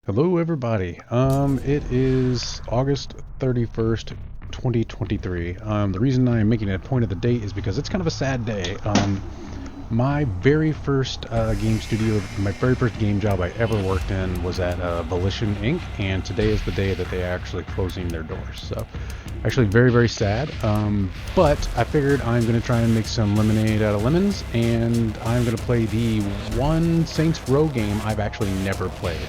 Hello everybody. It is August 31st, 2023. The reason I'm making it a point of the date is because it's kind of a sad day. My very first game studio, my very first game job I ever worked in was at Volition Inc. And today is the day that they are actually closing their doors. So, actually very, very sad. But I figured I'm going to try and make some lemonade out of lemons, and I'm going to play the one Saints Row game I've actually never played.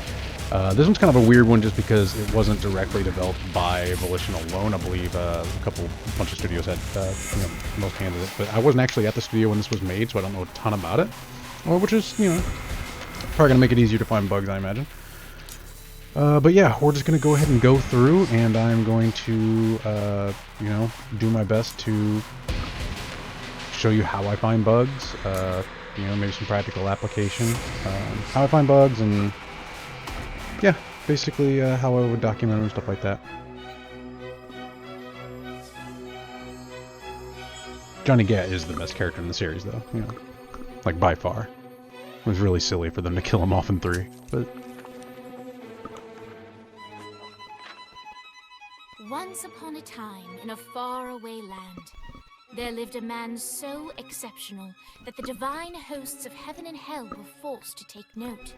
This one's kind of a weird one just because it wasn't directly developed by Volition alone. I believe a bunch of studios had most hands in it, but I wasn't actually at the studio when this was made, so I don't know a ton about it. Or which is probably gonna make it easier to find bugs, I imagine. But yeah, we're just gonna go ahead and go through, and I'm going to do my best to show you how I find bugs. Maybe some practical application, how I find bugs, and yeah, basically how I would document and stuff like that. Johnny Gat is the best character in the series, though. Like by far. It was really silly for them to kill him off in 3, but. Once upon a time, in a faraway land, there lived a man so exceptional that the divine hosts of heaven and hell were forced to take note.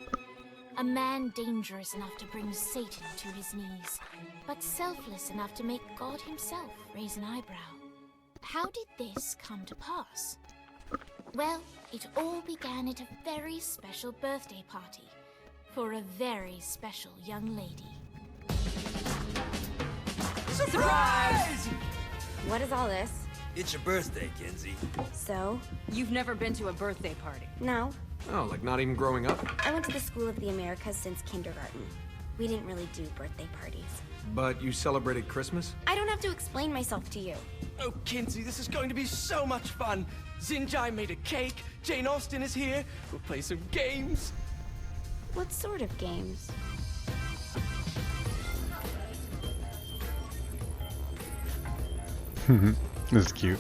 A man dangerous enough to bring Satan to his knees, but selfless enough to make God himself raise an eyebrow. How did this come to pass? Well, it all began at a very special birthday party for a very special young lady. Surprise! What is all this? It's your birthday, Kinsey. So? You've never been to a birthday party? No. Oh, like not even growing up? I went to the School of the Americas since kindergarten. We didn't really do birthday parties. But you celebrated Christmas? I don't have to explain myself to you. Oh, Kinsey, this is going to be so much fun. Zinjai made a cake, Jane Austen is here, we'll play some games. What sort of games? This is cute.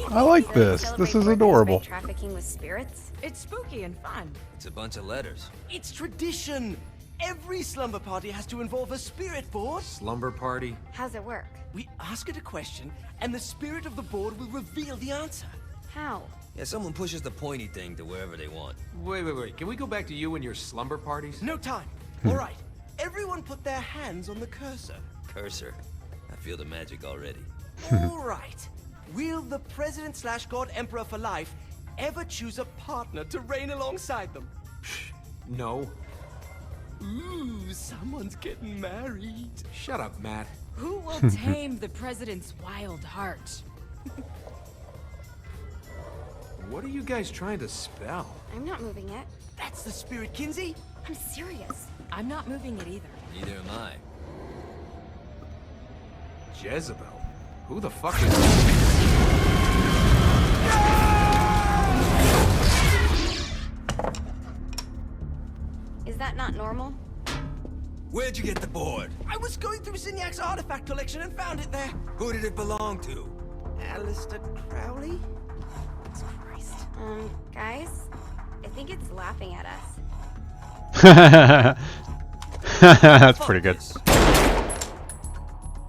I like this. This is adorable. Trafficking with spirits? It's spooky and fun. It's a bunch of letters. It's tradition. Every slumber party has to involve a spirit board. Slumber party? How's it work? We ask it a question, and the spirit of the board will reveal the answer. How? Yeah, someone pushes the pointy thing to wherever they want. Wait. Can we go back to you and your slumber parties? No time. All right. Everyone put their hands on the cursor. Cursor. I feel the magic already. All right. Will the president/god emperor for life ever choose a partner to reign alongside them? No. Ooh, someone's getting married. Shut up, Matt. Who will tame the president's wild heart? What are you guys trying to spell? I'm not moving it. That's the spirit, Kinsey. I'm serious. I'm not moving it either. Neither am I. Jezebel? Who the fuck is... Is that not normal? Where'd you get the board? I was going through Signac's artifact collection and found it there. Who did it belong to? Alistair Crowley? Christ. Guys? I think it's laughing at us. That's pretty good.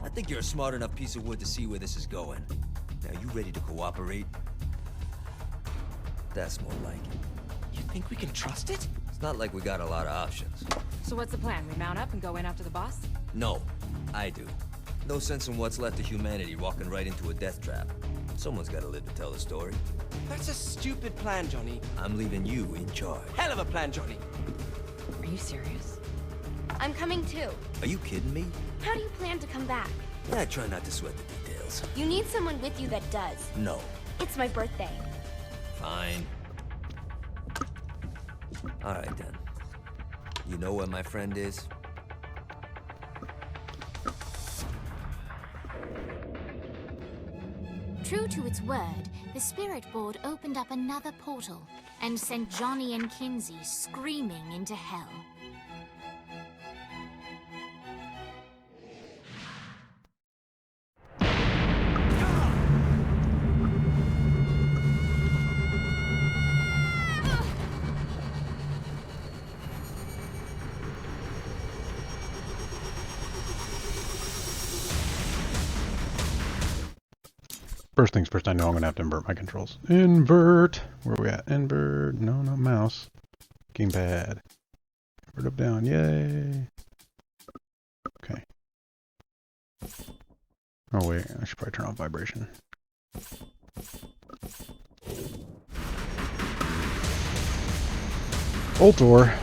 I think you're a smart enough piece of wood to see where this is going. Now, you ready to cooperate? That's more like it. You think we can trust it? It's not like we got a lot of options. So what's the plan? We mount up and go in after the boss? No, I do. No sense in what's left of humanity walking right into a death trap. Someone's got to live to tell the story. That's a stupid plan, Johnny. I'm leaving you in charge. Hell of a plan, Johnny. Are you serious? I'm coming too. Are you kidding me? How do you plan to come back? I try not to sweat the details. You need someone with you that does. No. It's my birthday. Fine. All right, then. You know where my friend is? True to its word, the spirit board opened up another portal and sent Johnny and Kinsey screaming into hell. First things first, I know I'm going to have to invert my controls. Invert! Where are we at? Invert. No, not mouse. Gamepad. Invert up, down. Yay! Okay. Oh wait, I should probably turn off vibration. Ultor.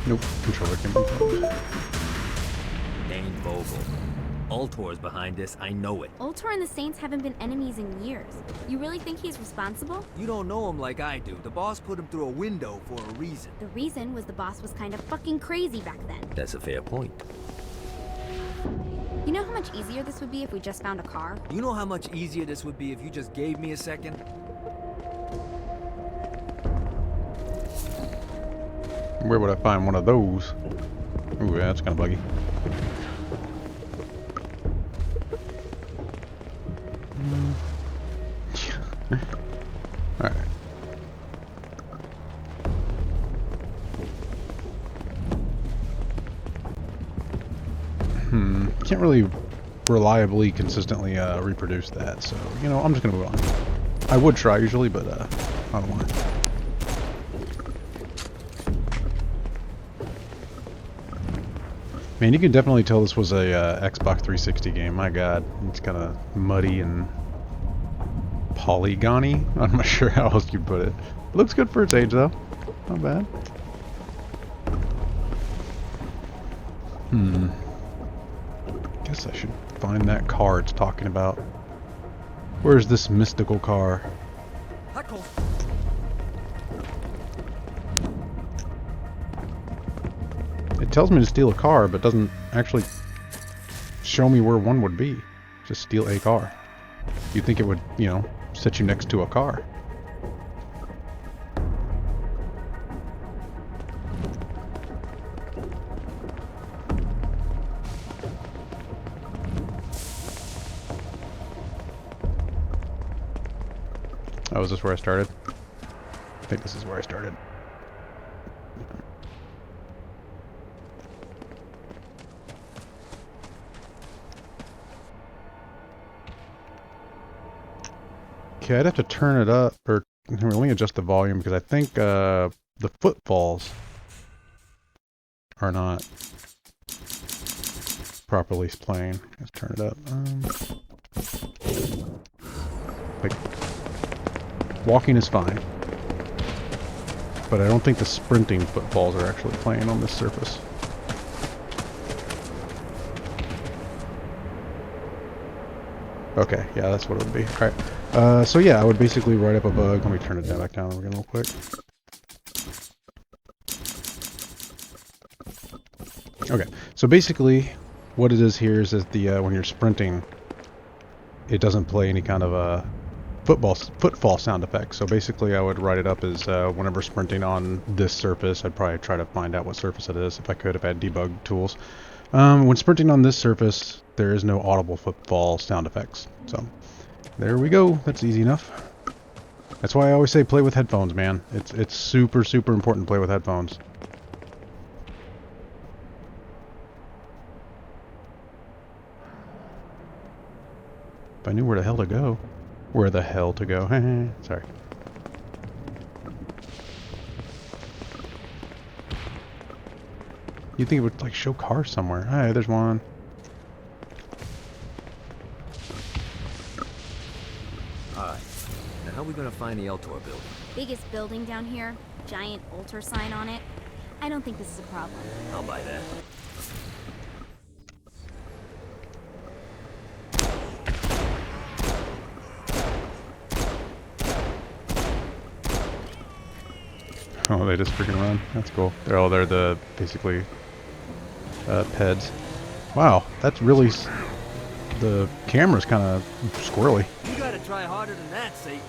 Nope, controller can be closed. Dane Vogel. Ultor's behind this, I know it. Ultor and the Saints haven't been enemies in years. You really think he's responsible? You don't know him like I do. The boss put him through a window for a reason. The reason was the boss was kind of fucking crazy back then. That's a fair point. You know how much easier this would be if we just found a car? You know how much easier this would be if you just gave me a second? Where would I find one of those? Ooh, yeah, that's kind of buggy. Alright. Can't really reliably, consistently reproduce that, so, you know, I'm just gonna move on. I would try usually, but I don't want to. Man, you can definitely tell this was a Xbox 360 game. My god, it's kind of muddy and polygony. I'm not sure how else you put it. It looks good for its age, though. Not bad. Guess I should find that car it's talking about. Where's this mystical car? Huckle. It tells me to steal a car, but doesn't actually show me where one would be. Just steal a car. You'd think it would, you know, set you next to a car. Oh, is this where I started? I think this is where I started. Okay, I'd have to turn it up, or let me adjust the volume because I think the footfalls are not properly playing. Let's turn it up. Like, walking is fine, but I don't think the sprinting footfalls are actually playing on this surface. Okay, yeah, that's what it would be. Alright, so yeah, I would basically write up a bug. Let me turn it down, back down again real quick. Okay, so basically what it is here is that the when you're sprinting, it doesn't play any kind of a footfall sound effect. So basically I would write it up as whenever sprinting on this surface, I'd probably try to find out what surface it is if I could, if I had debug tools. When sprinting on this surface, there is no audible footfall sound effects. So there we go. That's easy enough. That's why I always say play with headphones, man. It's super, super important to play with headphones. If I knew where the hell to go. Where the hell to go. Sorry. You'd think it would like show cars somewhere. Hey, there's one. Alright. Now how are we gonna find the Eltor building? Biggest building down here, giant Ultor sign on it. I don't think this is a problem. I'll buy that. Oh, they just freaking run. That's cool. They're the basically PEDs. Wow, that's really the camera's kind of squirrely. You gotta try harder than that, Satan.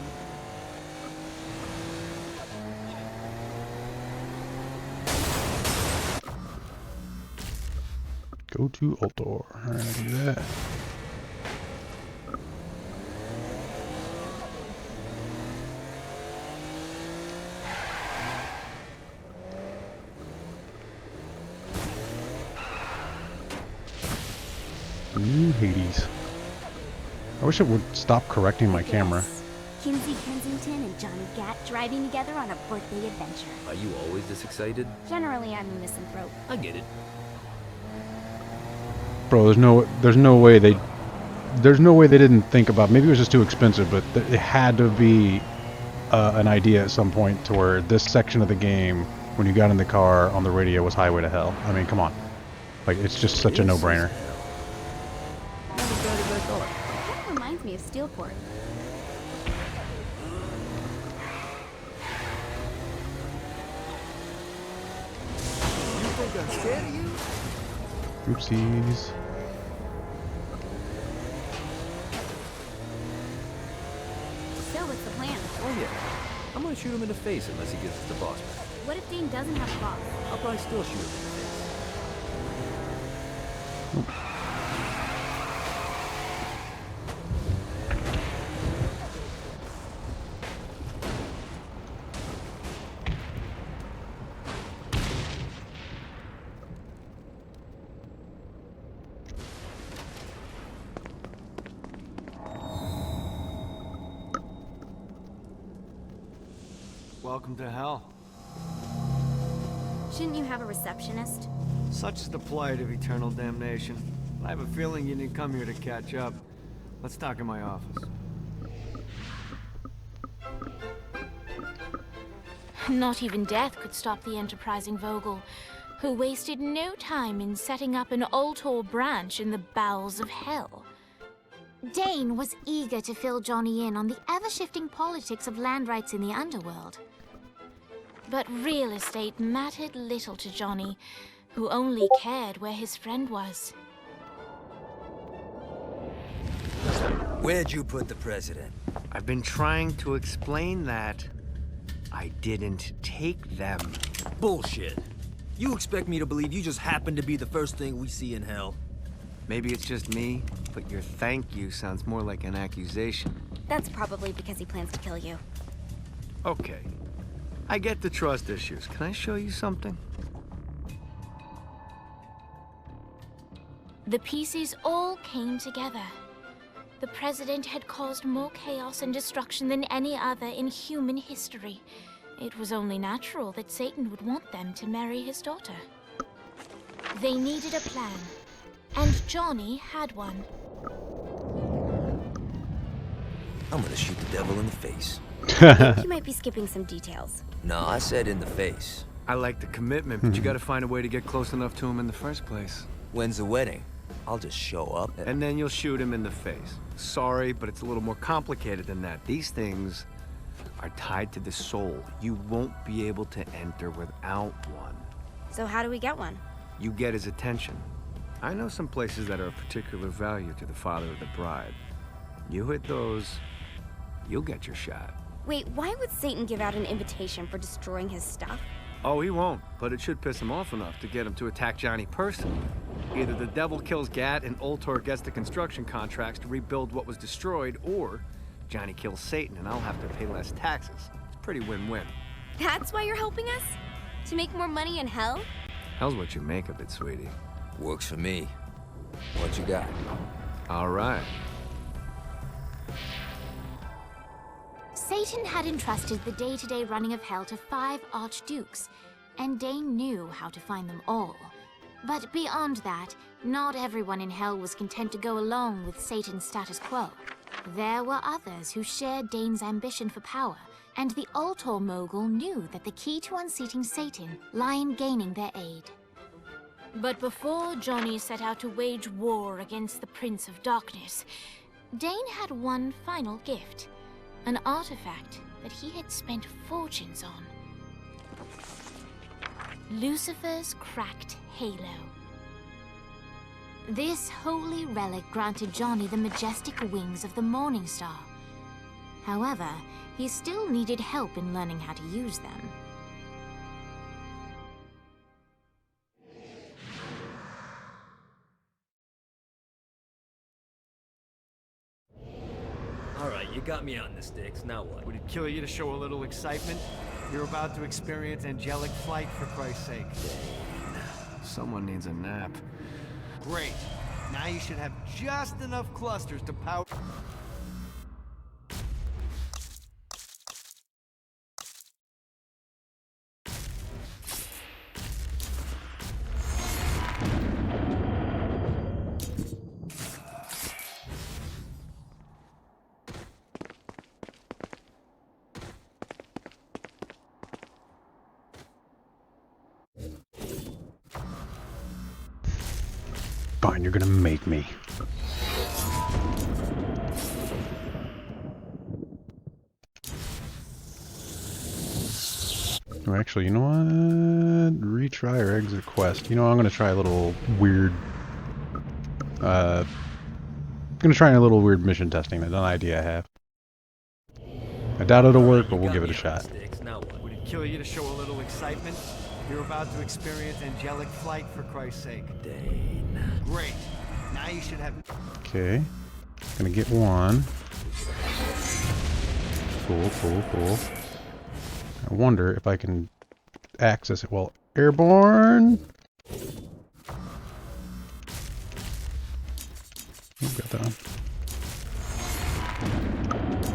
Go to Ultor. All right, I can do that. Ooh, Hades. I wish it would stop correcting my camera. Yes. Kinsey Kensington and Johnny Gat driving together on a birthday adventure. Are you always this excited? Generally, I'm a misanthrope. I get it. Bro, there's no way they didn't think about. Maybe it was just too expensive, but it had to be an idea at some point to where this section of the game, when you got in the car on the radio, was Highway to Hell. I mean, come on, like it's just such a no-brainer. Not as bad as I thought. That reminds me of Steelport. You think I'm scared of you? Oopsies. So what's the plan? Oh yeah. I'm gonna shoot him in the face unless he gives us the boss back. What if Dane doesn't have a boss? I'll probably still shoot him in the face. Welcome to hell. Shouldn't you have a receptionist? Such is the plight of eternal damnation. I have a feeling you didn't come here to catch up. Let's talk in my office. Not even death could stop the enterprising Vogel, who wasted no time in setting up an Ultor branch in the bowels of hell. Dane was eager to fill Johnny in on the ever-shifting politics of land rights in the underworld. But real estate mattered little to Johnny, who only cared where his friend was. Where'd you put the president? I've been trying to explain that. I didn't take them. Bullshit. You expect me to believe you just happened to be the first thing we see in hell? Maybe it's just me, but your thank you sounds more like an accusation. That's probably because he plans to kill you. Okay. I get the trust issues. Can I show you something? The pieces all came together. The president had caused more chaos and destruction than any other in human history. It was only natural that Satan would want them to marry his daughter. They needed a plan, and Johnny had one. I'm gonna shoot the devil in the face. You might be skipping some details. No, I said in the face. I like the commitment, but you gotta find a way to get close enough to him in the first place. When's the wedding? I'll just show up And then you'll shoot him in the face. Sorry, but it's a little more complicated than that. These things are tied to the soul. You won't be able to enter without one. So how do we get one? You get his attention. I know some places that are of particular value to the father of the bride. You hit those, you'll get your shot. Wait, why would Satan give out an invitation for destroying his stuff? Oh, he won't, but it should piss him off enough to get him to attack Johnny personally. Either the devil kills Gat and Ultor gets the construction contracts to rebuild what was destroyed, or Johnny kills Satan and I'll have to pay less taxes. It's pretty win-win. That's why you're helping us? To make more money in hell? Hell's what you make of it, sweetie. Works for me. What you got? All right. Satan had entrusted the day-to-day running of hell to 5 archdukes, and Dane knew how to find them all. But beyond that, not everyone in hell was content to go along with Satan's status quo. There were others who shared Dane's ambition for power, and the Ultor mogul knew that the key to unseating Satan lay in gaining their aid. But before Johnny set out to wage war against the Prince of Darkness, Dane had one final gift. An artifact that he had spent fortunes on. Lucifer's cracked halo. This holy relic granted Johnny the majestic wings of the Morning Star. However, he still needed help in learning how to use them. Alright, you got me on the sticks, now what? Would it kill you to show a little excitement? You're about to experience angelic flight, for Christ's sake. Someone needs a nap. Great. Now you should have just enough clusters to power. Fine, you're gonna make me. Or actually, you know what? Retry or exit quest. You know, I'm gonna try a little weird. Gonna try a little weird mission testing. An idea I have. I doubt it'll work, but we'll give it a shot. Would it kill you to show a little excitement? You're about to experience angelic flight, for Christ's sake. Dane. Great. Now you should have. Okay. Gonna get one. Cool, cool, cool. I wonder if I can access it while airborne. Ooh, got that one.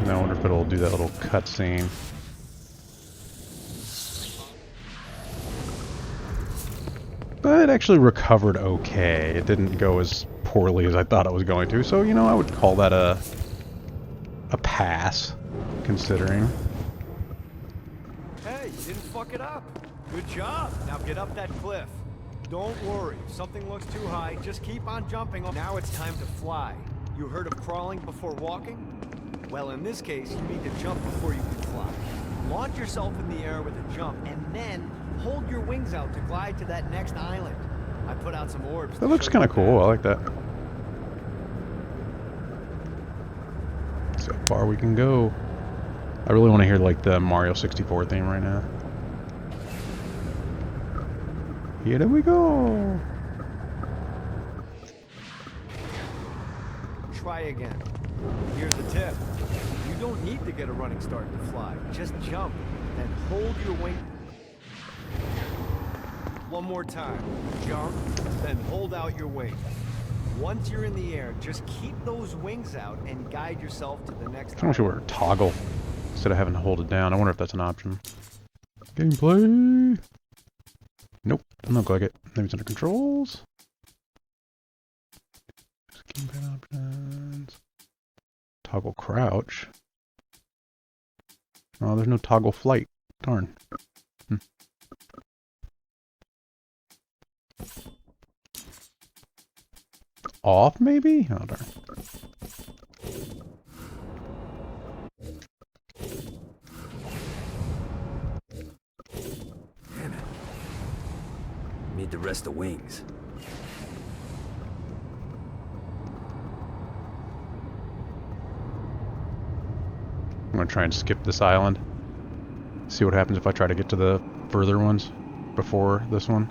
Now I wonder if it'll do that little cutscene. But it actually recovered okay. It didn't go as poorly as I thought it was going to. So, you know, I would call that a pass, considering. Hey, you didn't fuck it up. Good job. Now get up that cliff. Don't worry. If something looks too high, just keep on jumping. Now it's time to fly. You heard of crawling before walking? Well, in this case, you need to jump before you can fly. Launch yourself in the air with a jump, and then hold your wings out to glide to that next island. I put out some orbs. That looks kind of cool. I like that. So far we can go. I really want to hear like the Mario 64 theme right now. Here we go. Try again. Here's a tip. You don't need to get a running start to fly. Just jump, then hold your wing. One more time. Jump, then hold out your wings. Once you're in the air, just keep those wings out and guide yourself to the next. I wish it were toggle instead of having to hold it down. I wonder if that's an option. Gameplay. Nope, doesn't look like it. Maybe it's under controls. Gamepad options. Toggle crouch. Oh, there's no toggle flight. Darn. Off, maybe? Oh, darn. Damn it. Need to rest the wings. I'm gonna try and skip this island. See what happens if I try to get to the further ones before this one.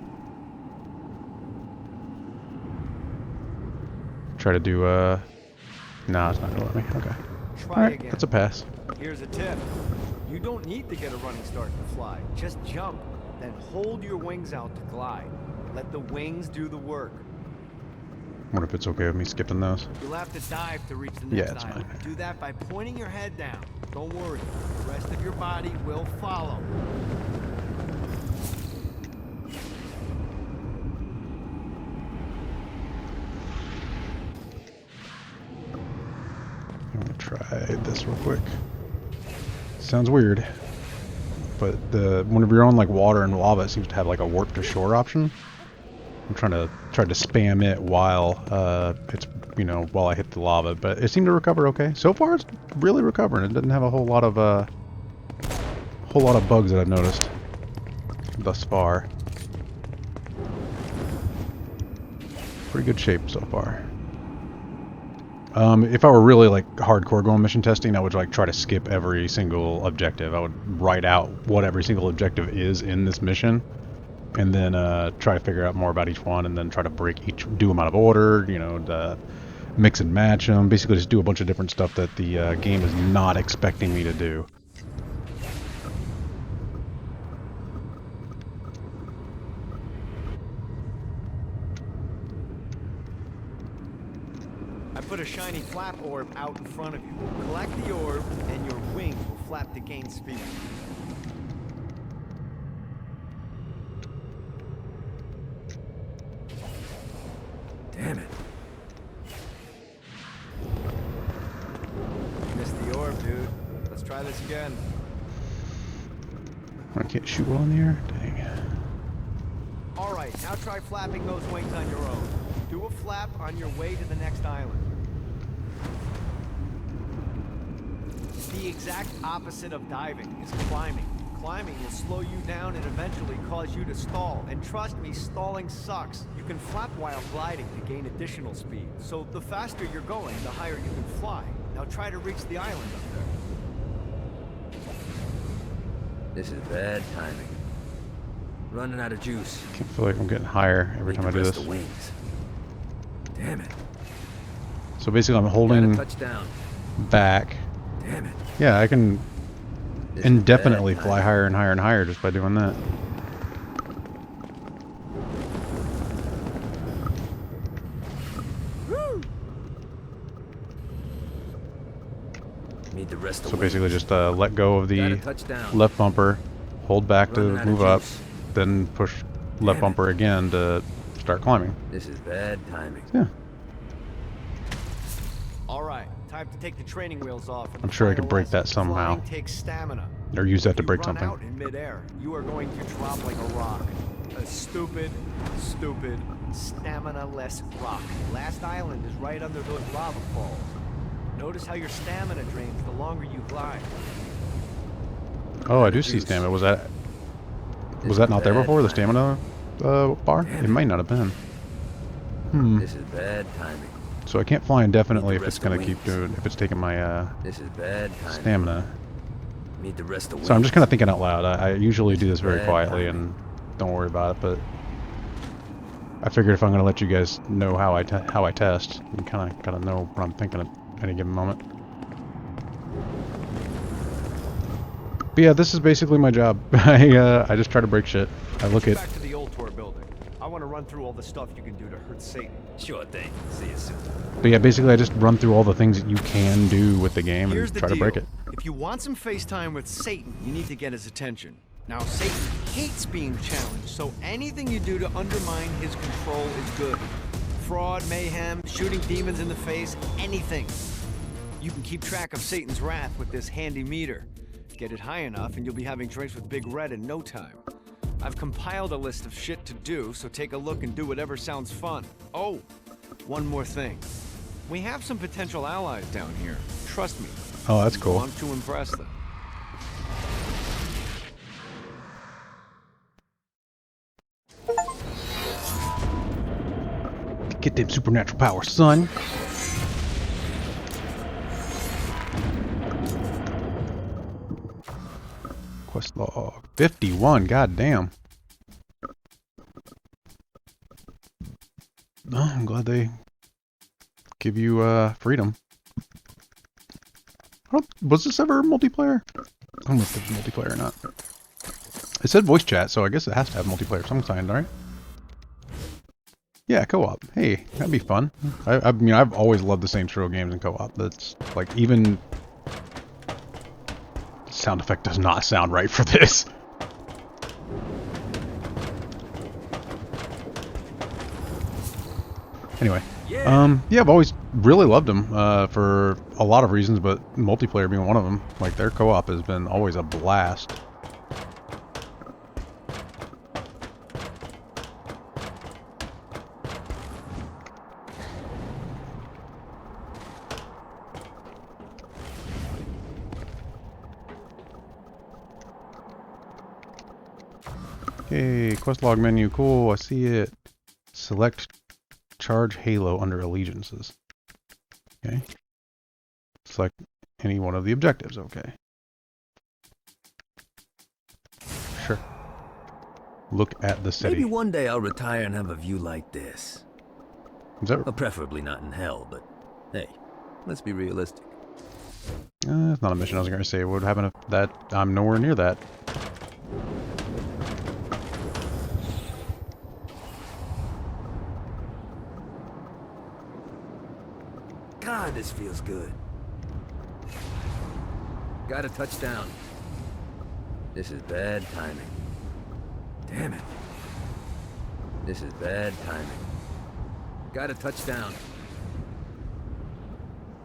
Try to do nah, it's not gonna let me. Okay. Alright, that's a pass. Here's a tip. You don't need to get a running start to fly. Just jump, then hold your wings out to glide. Let the wings do the work. Wonder if it's okay with me skipping those. You'll have to dive to reach the next Yeah, it's island. fine. Do that by pointing your head down. Don't worry, the rest of your body will follow. I'm gonna try this real quick. Sounds weird, but whenever you're on like water and lava, it seems to have like a warp to shore option. I'm trying to spam it while it's, you know, while I hit the lava, but it seemed to recover okay. So far, it's really recovering. It doesn't have a whole lot of bugs that I've noticed thus far. Pretty good shape so far. If I were really like hardcore going mission testing, I would like try to skip every single objective. I would write out what every single objective is in this mission, and then try to figure out more about each one, and then try to do them out of order. You know, mix and match them. Basically, just do a bunch of different stuff that the game is not expecting me to do. I put a shiny flap orb out in front of you. Collect the orb, and your wing will flap to gain speed. Damn it. Missed the orb, dude. Let's try this again. I can't shoot well in the air? Dang. Alright, now try flapping those wings on your own. Do a flap on your way to the next island. The exact opposite of diving is climbing. Climbing will slow you down and eventually cause you to stall. And trust me, stalling sucks. You can flap while gliding to gain additional speed. So the faster you're going, the higher you can fly. Now try to reach the island up there. This is bad timing. Running out of juice. I feel like I'm getting higher every time I do this. The wings. Damn it. So basically I'm holding Touchdown. back. Damn it. Yeah, I can This is indefinitely bad fly timing. higher and higher and higher just by doing that. Need the rest of So the basically wings. just let go of Got a the touchdown. left bumper, hold back to Running out of move up, juice. then push Damn left it. bumper again to start climbing. This is bad timing. Yeah, Alright, time to take the training wheels off. I'm sure I could break that somehow. Flying takes stamina. or use that to If break you run something. out in midair, you are going to drop like a rock. A stupid, stamina-less rock. Last island is right under those lava falls. Notice how your stamina drains the longer you glide. Oh, I do see stamina. Was that not there before? The stamina bar? It might not have been. This is bad timing. So I can't fly indefinitely Need the if it's rest of gonna the keep wings. doing, if it's taking my This is bad timing. stamina. Need the rest of So I'm just kind wings. of thinking out loud. I usually do this very Bad quietly timing. and don't worry about it, but I figured if I'm gonna let you guys know how I test, you kind of gotta know what I'm thinking at any given moment. But yeah, this is basically my job. I just try to break shit. I look at Back to the old tour building. I want to run through all the stuff you can do to hurt Satan. Sure thing. See you soon. But yeah, basically I just run through all the things that you can do with the game Here's and the try to deal. break it. If you want some FaceTime with Satan, you need to get his attention. Now, Satan hates being challenged, so anything you do to undermine his control is good. Fraud, mayhem, shooting demons in the face, anything. You can keep track of Satan's wrath with this handy meter. Get it high enough and you'll be having drinks with Big Red in no time. I've compiled a list of shit to do, so take a look and do whatever sounds fun. Oh, one more thing. We have some potential allies down here. Trust me. Oh, that's You cool. want to impress them. Get them supernatural powers, son. Quest log 51. God damn. Oh, I'm glad they give you freedom. Was this ever multiplayer? I don't know if it's multiplayer or not. It said voice chat, so I guess it has to have multiplayer of some kind, right? Yeah, co-op. Hey, that'd be fun. I mean, I've always loved the Saints Row games in co-op. That's like even sound effect does not sound right for this. Anyway, yeah, I've always really loved them for a lot of reasons, but multiplayer being one of them. Like their co-op has been always a blast. Okay, quest log menu, cool, I see it. Select charge halo under allegiances. Okay. Select any one of the objectives, okay. Sure. Look at the city. Maybe one day I'll retire and have a view like this. Is that... Well, preferably not in hell, but hey, let's be realistic. it's not a mission I was going to say. What would happen if that... I'm nowhere near that. God, this feels good. Got a touchdown. This is bad timing. Damn it. This is bad timing. Got a touchdown.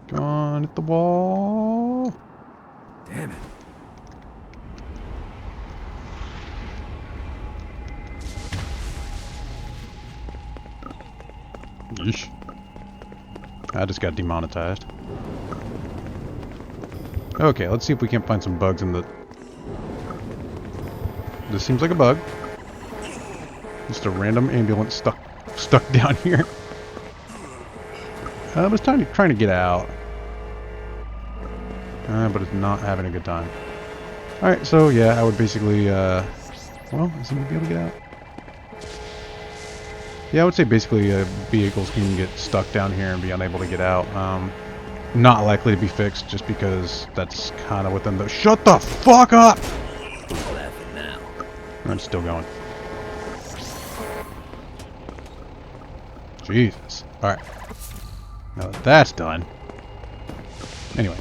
Come on, hit the wall. Damn it. Yeesh. I just got demonetized. Okay, let's see if we can't find some bugs in the... This seems like a bug. Just a random ambulance stuck down here. I was trying to get out. But it's not having a good time. Alright, so yeah, I would basically, well, is he going to be able to get out? Yeah, I would say basically vehicles can get stuck down here and be unable to get out. Not likely to be fixed just because that's kind of within the... Shut the fuck up! Who's laughing now? I'm still going. Jesus. Alright. Now that that's done. Anyway,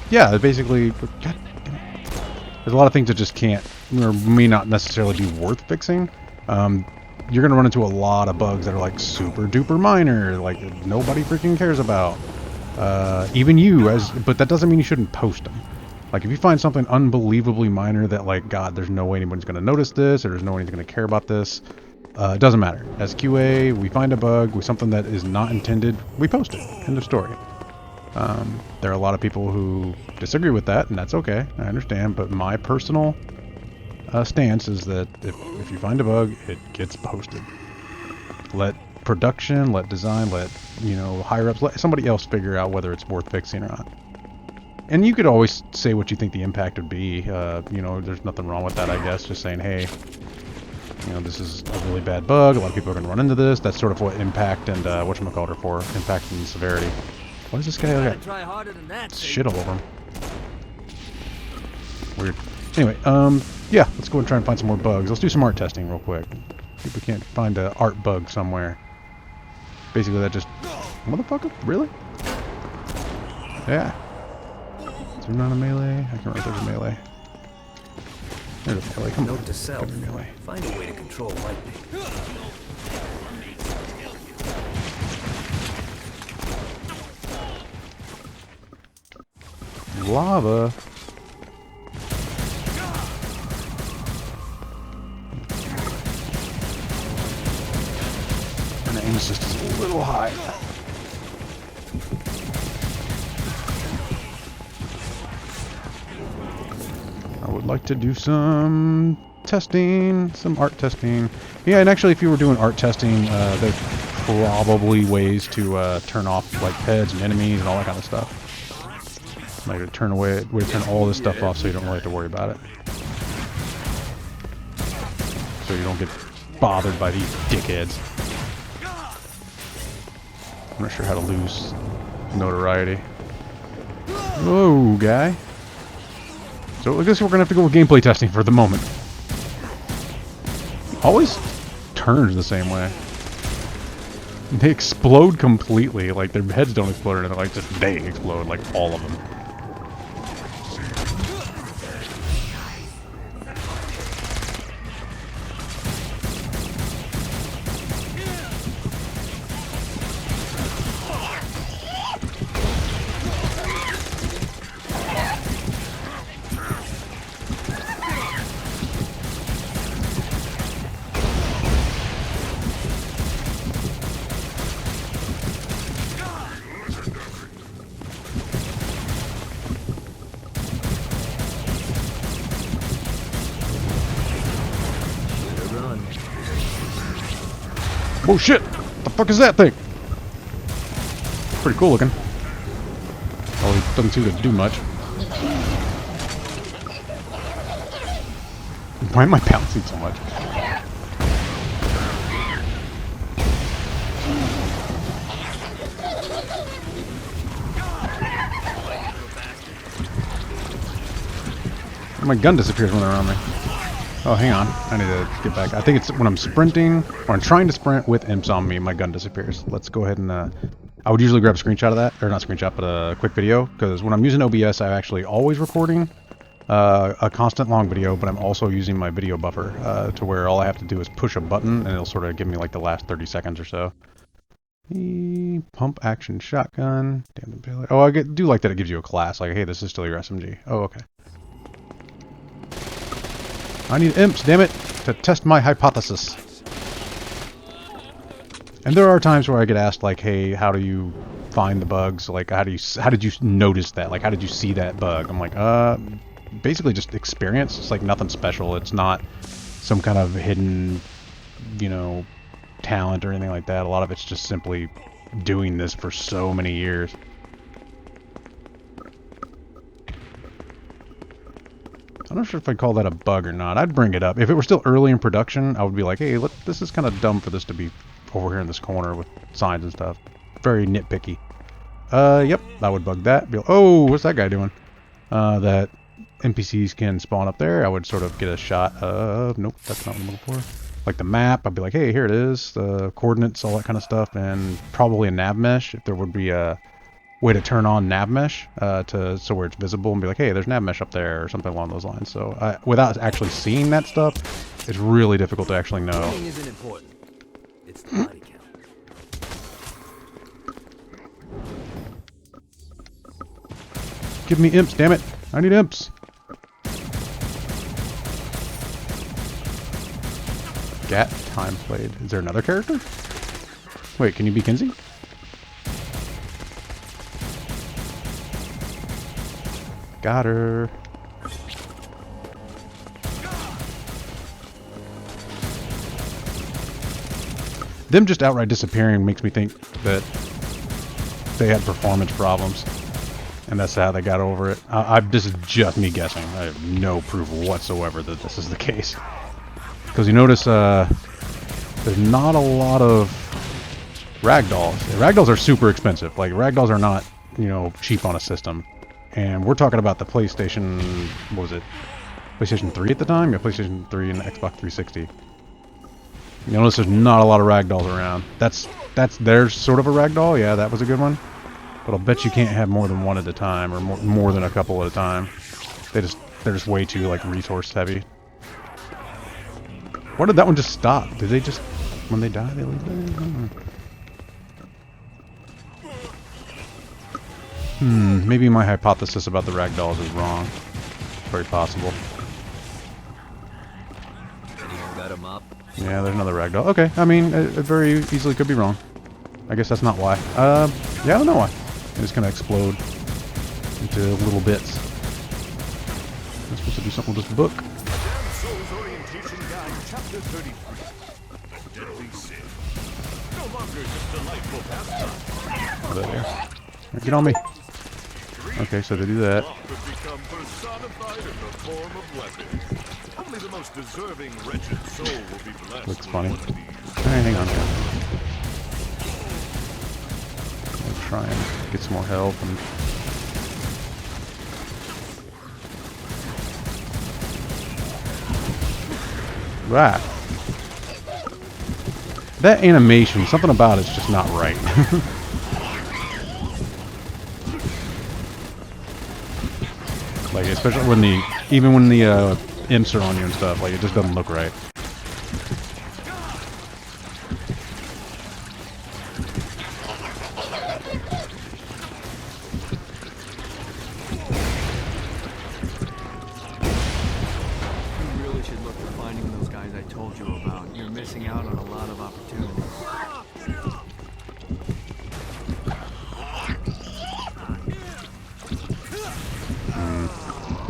yeah, basically... God damn it. There's a lot of things that just can't, or may not necessarily be worth fixing. You're going to run into a lot of bugs that are like super duper minor, like nobody freaking cares about. Even you, but that doesn't mean you shouldn't post them. Like if you find something unbelievably minor that like, God, there's no way anybody's going to notice this, or there's no one who's going to care about this, it doesn't matter. As QA, we find a bug with something that is not intended, we post it. End of story. There are a lot of people who disagree with that, and that's okay. I understand, but my personal stance is that if you find a bug, it gets posted. Let production, let design, let, you know, higher ups, let somebody else figure out whether it's worth fixing or not. And you could always say what you think the impact would be. You know, there's nothing wrong with that, I guess. Just saying, hey, you know, this is a really bad bug. A lot of people are going to run into this. That's sort of what impact and whatchamacallit are for. Impact and severity. What is this guy got? Try harder than that. Shit all over him. Weird. Anyway, yeah, let's go and try and find some more bugs. Let's do some art testing real quick. See if we can't find an art bug somewhere. Basically, that just... Motherfucker? Really? Yeah. Is there not a melee? I can't remember if there's a melee. There's a melee. Come on. Note to self. Come here, melee. Find a way to control lightning. Lava. And the aim assist is a little high. I would like to do some testing, some art testing. Yeah, and actually if you were doing art testing, there's probably ways to turn off like heads and enemies and all that kind of stuff. Like to turn all this stuff off so you don't really have to worry about it. So you don't get bothered by these dickheads. I'm not sure how to lose notoriety. Whoa, guy. So I guess we're going to have to go with gameplay testing for the moment. Always turns the same way. They explode completely. Like their heads don't explode, and like just they explode, like all of them. Oh shit! What the fuck is that thing? Pretty cool looking. Oh, it doesn't seem to do much. Why am I bouncing so much? My gun disappears when they're on me. Oh, hang on. I need to get back. I think it's when I'm sprinting, or I'm trying to sprint with imps on me, my gun disappears. Let's go ahead and I would usually grab a screenshot of that, or not screenshot, but a quick video, because when I'm using OBS, I'm actually always recording a constant long video, but I'm also using my video buffer to where all I have to do is push a button, and it'll sort of give me like the last 30 seconds or so. Pump action shotgun. Damn it. Oh, do like that it gives you a class, like, hey, this is still your SMG. Oh, okay. I need imps, damn it, to test my hypothesis. And there are times where I get asked, like, hey, how do you find the bugs? Like, how did you notice that? Like, how did you see that bug? I'm like, basically just experience. It's like nothing special. It's not some kind of hidden, you know, talent or anything like that. A lot of it's just simply doing this for so many years. I'm not sure if I'd call that a bug or not. I'd bring it up. If it were still early in production, I would be like, hey, look, this is kind of dumb for this to be over here in this corner with signs and stuff. Very nitpicky. Yep, I would bug that. Be like, oh, what's that guy doing? That NPCs can spawn up there. I would sort of get a shot of, nope, that's not what I'm looking for. Like the map, I'd be like, hey, here it is, the coordinates, all that kind of stuff, and probably a nav mesh, if there would be a way to turn on nav mesh so where it's visible and be like, hey, there's nav mesh up there or something along those lines. So without actually seeing that stuff, it's really difficult to actually know. Winning isn't important. It's the body count. Give me imps, damn it! I need imps. Gat time played. Is there another character? Wait, can you be Kinsey? Got her. Them just outright disappearing makes me think that they had performance problems, and that's how they got over it. This is just me guessing. I have no proof whatsoever that this is the case. Because you notice there's not a lot of ragdolls. Ragdolls are super expensive. Like, ragdolls are not, you know, cheap on a system. And we're talking about the PlayStation, what was it? PlayStation 3 at the time? Yeah, PlayStation 3 and the Xbox 360. You notice there's not a lot of ragdolls around. There's sort of a ragdoll. Yeah, that was a good one. But I'll bet you can't have more than one at a time, or more than a couple at a time. They're just way too, like, resource heavy. Why did that one just stop? Did they just, when they die, they leave there? Maybe my hypothesis about the ragdolls is wrong. Very possible. Anyone got him up? Yeah, there's another ragdoll. Okay, I mean, it very easily could be wrong. I guess that's not why. Yeah, I don't know why. It's just gonna explode into little bits. I'm supposed to do something with this book. Chapter 33. A deadly sin. No longer just delightful pastime. There. Get on me. Okay, so they do that. Become personified in the form of weapons. Only the most deserving wretched soul will be blessed. Looks funny. With one of these. Alright, hang on. I'll try and get some more help and right. That animation, something about it's just not right. Like, especially when even when the imps are on you and stuff, like, it just doesn't look right.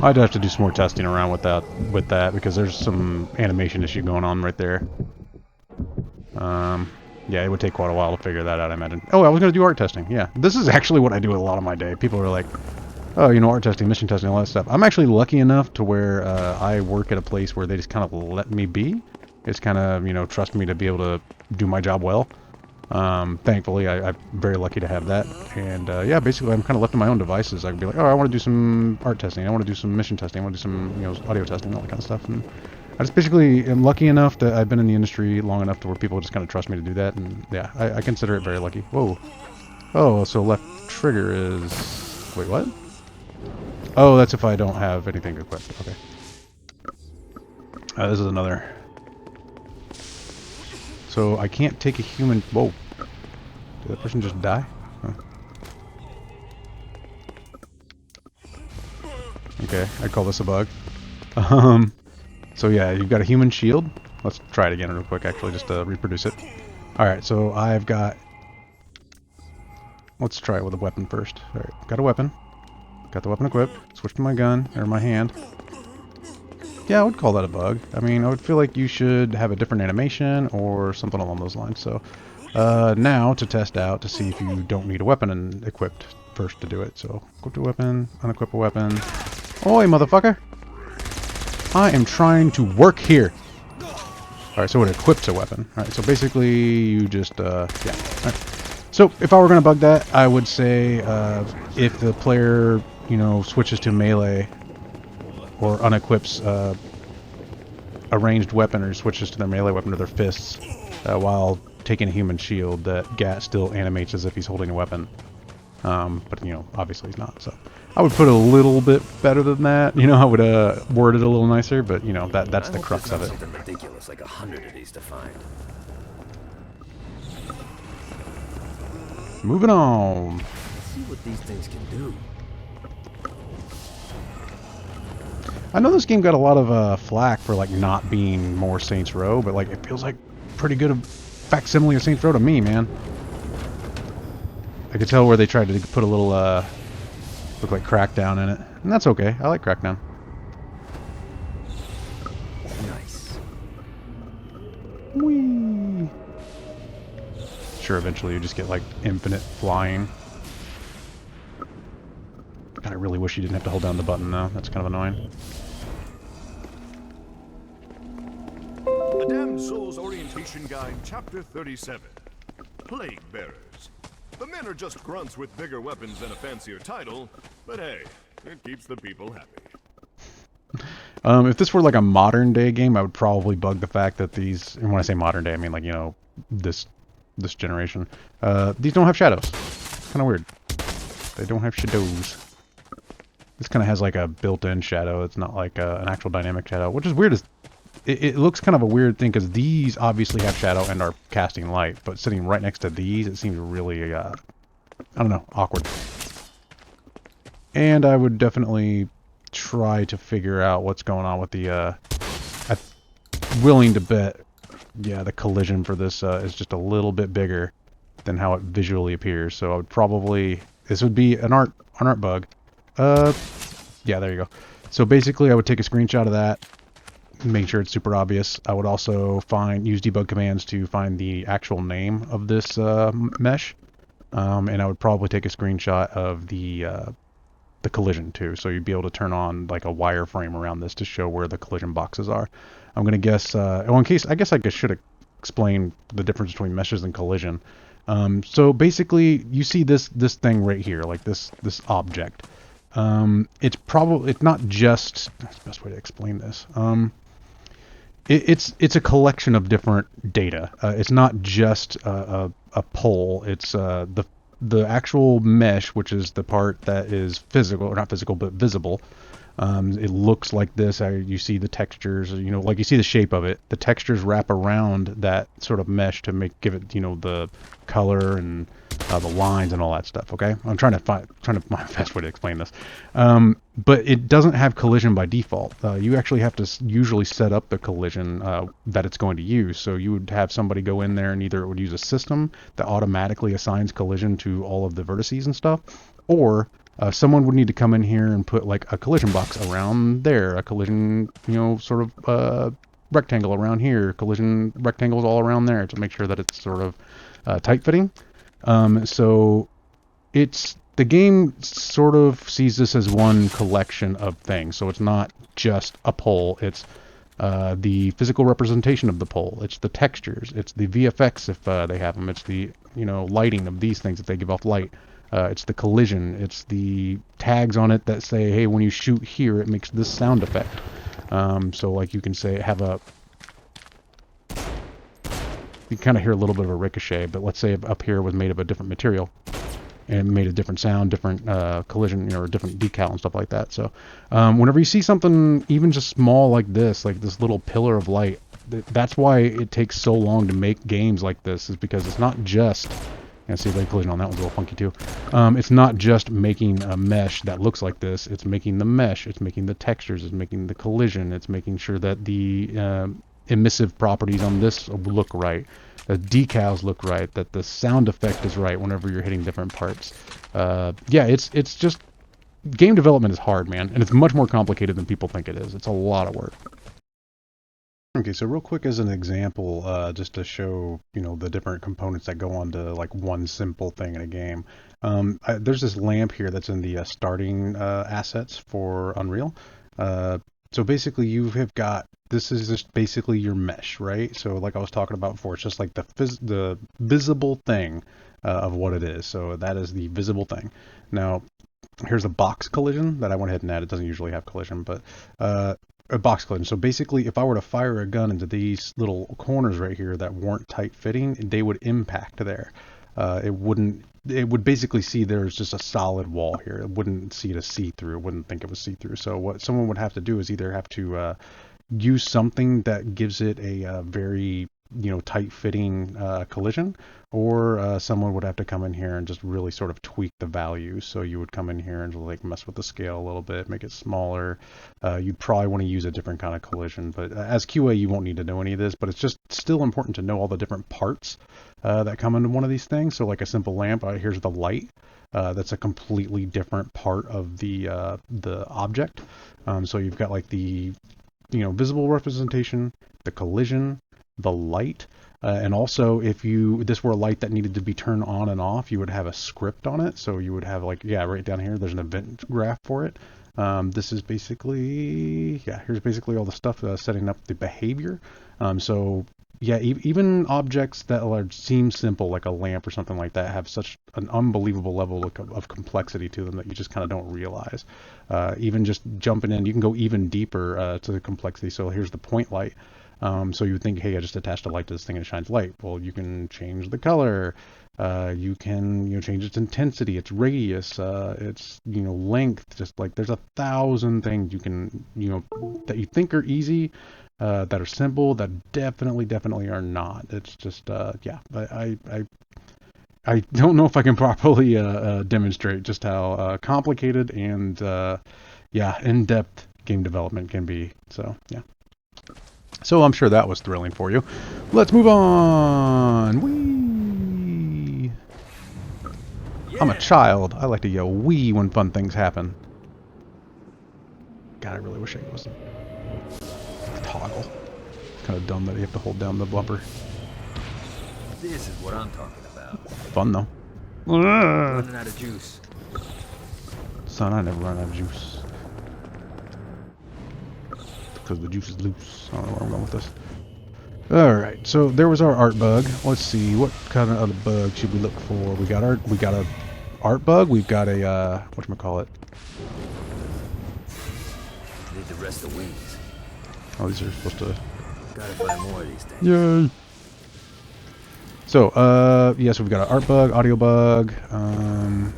I'd have to do some more testing around with that because there's some animation issue going on right there. Yeah, it would take quite a while to figure that out, I imagine. Oh, I was going to do art testing. Yeah, this is actually what I do a lot of my day. People are like, oh, you know, art testing, mission testing, all that stuff. I'm actually lucky enough to where I work at a place where they just kind of let me be. It's kind of, you know, trust me to be able to do my job well. Thankfully, I'm very lucky to have that. And yeah, basically, I'm kind of left to my own devices. I can be like, oh, I want to do some art testing. I want to do some mission testing. I want to do some, you know, audio testing, all that kind of stuff. And I just basically am lucky enough that I've been in the industry long enough to where people just kind of trust me to do that. And yeah, I consider it very lucky. Whoa. Oh, so left trigger is... Wait, what? Oh, that's if I don't have anything equipped. Okay. This is another... So I can't take a human... Whoa. Did that person just die? Huh. Okay, I call this a bug. So yeah, you've got a human shield. Let's try it again real quick, actually, just to reproduce it. Alright, so I've got... Let's try it with a weapon first. Alright, got a weapon. Got the weapon equipped. Switch to my gun, or my hand. Yeah, I would call that a bug. I mean, I would feel like you should have a different animation or something along those lines. So, now to test out to see if you don't need a weapon equipped first to do it. So, equip a weapon, unequip a weapon. Oi, motherfucker! I am trying to work here! Alright, so it equips a weapon. Alright, so basically you just, yeah. Alright. So, if I were going to bug that, I would say, if the player, you know, switches to melee, or unequips a ranged weapon, or switches to their melee weapon to their fists while taking a human shield, that Gat still animates as if he's holding a weapon. But, you know, obviously he's not. So I would put it a little bit better than that. You know, I would word it a little nicer, but, you know, that's the crux of it. Something ridiculous, like 100 of these to find. Moving on. Let's see what these things can do. I know this game got a lot of flack for like not being more Saints Row, but like it feels like pretty good of facsimile of Saints Row to me, man. I could tell where they tried to put a little look like Crackdown in it, and that's okay. I like Crackdown. Nice. Whee! Sure, eventually you just get like infinite flying. God, I really wish you didn't have to hold down the button though. That's kind of annoying. The Damned Souls Orientation Guide, Chapter 37. Plague Bearers. The men are just grunts with bigger weapons and a fancier title, but hey, it keeps the people happy. If this were like a modern day game, I would probably bug the fact that these, and when I say modern day, I mean like, you know, this generation, these don't have shadows. Kind of weird. They don't have shadows. This kind of has like a built-in shadow. It's not like an actual dynamic shadow, which is weird. It looks kind of a weird thing because these obviously have shadow and are casting light, but sitting right next to these, it seems really, I don't know, awkward. And I would definitely try to figure out what's going on with the, I'm willing to bet, yeah, the collision for this is just a little bit bigger than how it visually appears. So I would probably, this would be an art bug. Yeah, there you go. So basically I would take a screenshot of that, make sure it's super obvious. I would also use debug commands to find the actual name of this mesh, and I would probably take a screenshot of the collision too, so you'd be able to turn on like a wireframe around this to show where the collision boxes are. I'm gonna guess. Well, in case I guess I should explain the difference between meshes and collision. So basically, you see this thing right here, like this object. It's not just, that's the best way to explain this. It's a collection of different data. It's not just a pole. It's the actual mesh, which is the part that is physical, or not physical, but visible. It looks like this. You see the textures, you know, like you see the shape of it. The textures wrap around that sort of mesh to give it, you know, the color and the lines and all that stuff. Okay, I'm trying to find the best way to explain this. But it doesn't have collision by default. You actually have to usually set up the collision that it's going to use. So you would have somebody go in there and either it would use a system that automatically assigns collision to all of the vertices and stuff, or someone would need to come in here and put like a collision box around there, a collision, you know, sort of rectangle around here, collision rectangles all around there to make sure that it's sort of tight fitting. So the game sort of sees this as one collection of things. So it's not just a pole. It's the physical representation of the pole. It's the textures. It's the VFX if they have them. It's the, you know, lighting of these things if they give off light. It's the collision. It's the tags on it that say, hey, when you shoot here, it makes this sound effect. So like you can say, you kind of hear a little bit of a ricochet, but let's say up here was made of a different material. and it made a different sound, different collision, you know, or different decal and stuff like that. So whenever you see something even just small like this little pillar of light, that's why it takes so long to make games like this, is because it's not just, and see, the collision on that one's a little funky too. It's not just making a mesh that looks like this. It's making the mesh. It's making the textures. It's making the collision. It's making sure that the emissive properties on this look right. The decals look right. That the sound effect is right whenever you're hitting different parts. Yeah, it's just, game development is hard, man, and it's much more complicated than people think it is. It's a lot of work. Okay, so real quick as an example, just to show, you know, the different components that go on to like one simple thing in a game. There's this lamp here that's in the starting assets for Unreal. So basically you have got, this is just basically your mesh, right? So like I was talking about before, it's just like the visible thing of what it is. So that is the visible thing. Now, here's a box collision that I went ahead and added. It doesn't usually have collision, but a box collision. So basically, if I were to fire a gun into these little corners right here that weren't tight fitting, they would impact there. It would basically see there's just a solid wall here. It wouldn't see it as see-through. It wouldn't think it was see-through. So what someone would have to do is either have to use something that gives it a very, you know, tight-fitting collision, or someone would have to come in here and just really sort of tweak the values. So you would come in here and like mess with the scale a little bit, make it smaller. You'd probably want to use a different kind of collision, but as QA you won't need to know any of this, but it's just still important to know all the different parts that come into one of these things. So like a simple lamp, here's the light. That's a completely different part of the object. So you've got like the, you know, visible representation, the collision, the light, and also if this were a light that needed to be turned on and off, you would have a script on it. So you would have like, yeah, right down here, there's an event graph for it. This is basically, yeah, here's basically all the stuff setting up the behavior. So yeah, even objects that seem simple, like a lamp or something like that, have such an unbelievable level of complexity to them that you just kind of don't realize. Even just jumping in, you can go even deeper to the complexity. So here's the point light. So you would think, hey, I just attached a light to this thing and it shines light. Well, you can change the color. You can, you know, change its intensity, its radius, its, you know, length. Just like there's 1,000 things you can, you know, that you think are easy, that are simple, that definitely are not. It's just, yeah, I don't know if I can properly demonstrate just how complicated and, yeah, in-depth game development can be. So, yeah. So I'm sure that was thrilling for you. Let's move on. Whee! Yeah. I'm a child. I like to yell wee when fun things happen. God, I really wish I wasn't. Toggle. It's kind of dumb that you have to hold down the bumper. This is what I'm talking about. Fun though. Running out of juice. Son, I never run out of juice. Because the juice is loose. I don't know where I'm going with this. Alright, so there was our art bug. Let's see, what kind of other bug should we look for? We got a art bug, we've got a whatchamacallit. Need the rest of wings. Oh, these are supposed to, Gotta find more of these things. yay. So, yeah, so we've got an art bug, audio bug. I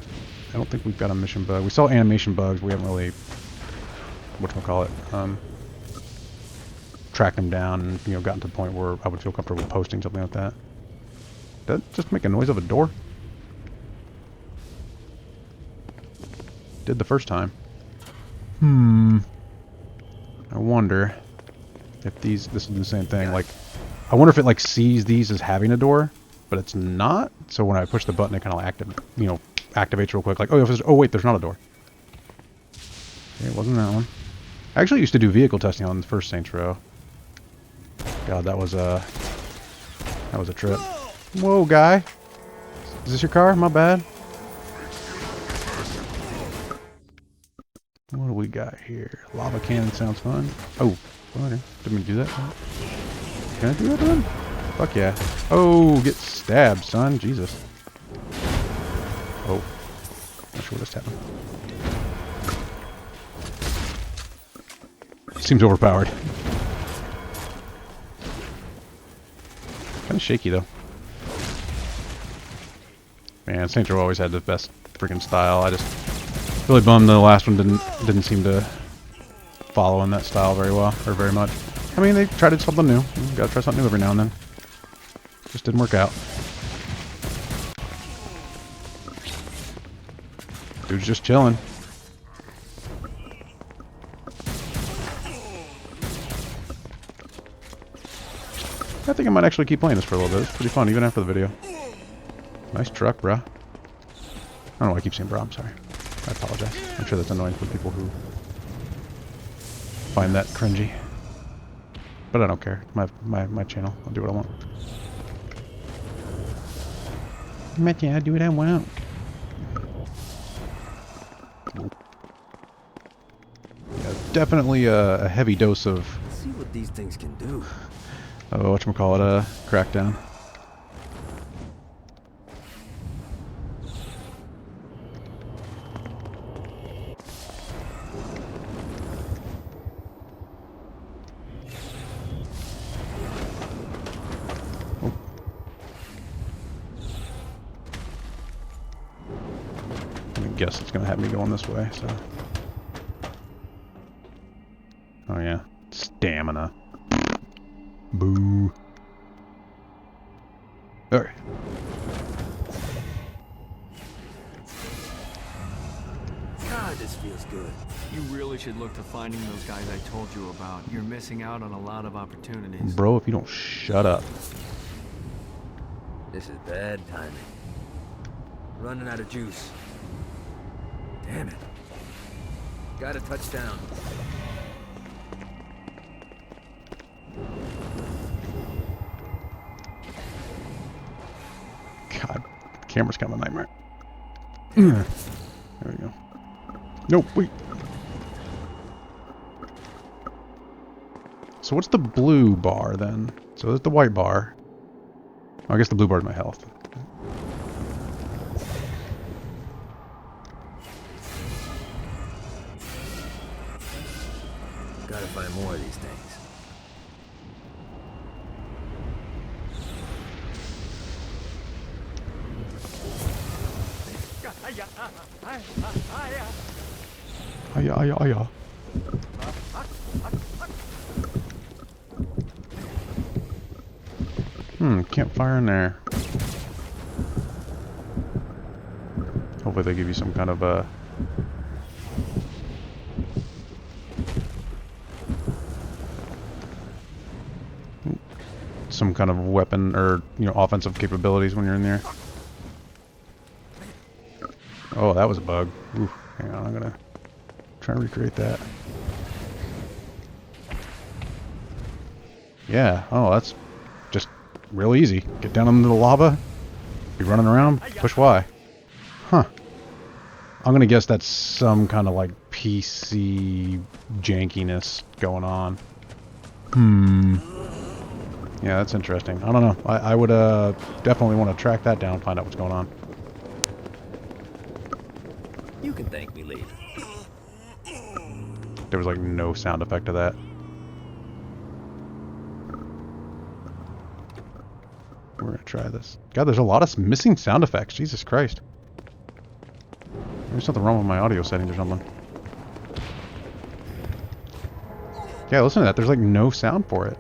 don't think we've got a mission bug. We saw animation bugs, we haven't really, whatchamacallit, tracked them down and, you know, gotten to the point where I would feel comfortable posting something like that. Did that just make a noise of a door? Did the first time. I wonder if this is the same thing. Like, I wonder if it like sees these as having a door, but it's not. So when I push the button, it kind of activates real quick. Like, oh wait, there's not a door. Okay, it wasn't that one. I actually used to do vehicle testing on the first Saints Row. God, that was a trip. Whoa, guy. Is this your car? My bad. What do we got here? Lava cannon sounds fun. Oh, okay. Didn't mean to do that. Can I do that then? Fuck yeah. Oh, get stabbed, son. Jesus. Oh. Not sure what just happened. Seems overpowered. Kind of shaky though. Man, Saints Row always had the best freaking style. I just really bummed the last one didn't seem to follow in that style very well, or very much. I mean, they tried something new. You gotta try something new every now and then. Just didn't work out. Dude's just chilling. I think I might actually keep playing this for a little bit. It's pretty fun, even after the video. Nice truck, bruh. I don't know why I keep saying bruh, I'm sorry. I apologize. I'm sure that's annoying for people who find that cringy. But I don't care. My channel. I'll do what I want. My channel, I'll do what I want. Yeah, definitely a heavy dose of... Let's see what these things can do. Whatchamacallit, Crackdown. Oh. I guess it's gonna have me going this way, so... Oh yeah, stamina. Boo. Alright. God, this feels good. You really should look to finding those guys I told you about. You're missing out on a lot of opportunities. Bro, if you don't shut up. This is bad timing. Running out of juice. Damn it. Got a touchdown. God, the camera's kind of a nightmare. There we go. Nope, wait. So what's the blue bar then? So there's the white bar. Oh, I guess the blue bar is my health. Gotta find more of these things. Hiya. Campfire in there. Hopefully they give you some kind of some kind of weapon or, you know, offensive capabilities when you're in there. Oh, that was a bug. Ooh, hang on, I'm gonna try and recreate that. Yeah, oh, that's just real easy. Get down into the lava, be running around, push Y. Huh. I'm gonna guess that's some kind of like PC jankiness going on. Yeah, that's interesting. I don't know. I would definitely want to track that down and find out what's going on. You can thank me later. There was like no sound effect to that. We're gonna try this. God, there's a lot of missing sound effects. Jesus Christ. There's something wrong with my audio settings or something. Yeah, listen to that. There's like no sound for it.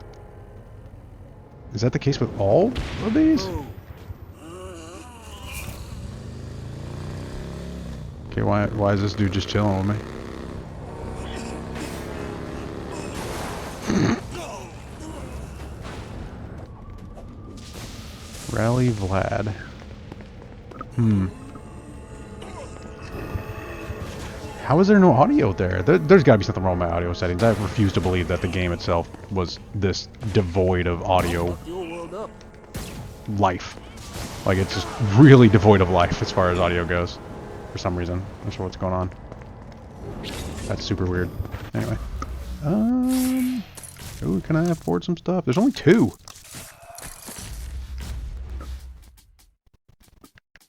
Is that the case with all of these? Okay, why is this dude just chilling with me? Rally Vlad. How is there no audio there? There's got to be something wrong with my audio settings. I refuse to believe that the game itself was this devoid of audio life. Like, it's just really devoid of life as far as audio goes. For some reason. I'm not sure what's going on. That's super weird. Anyway. Ooh, can I afford some stuff? There's only 2.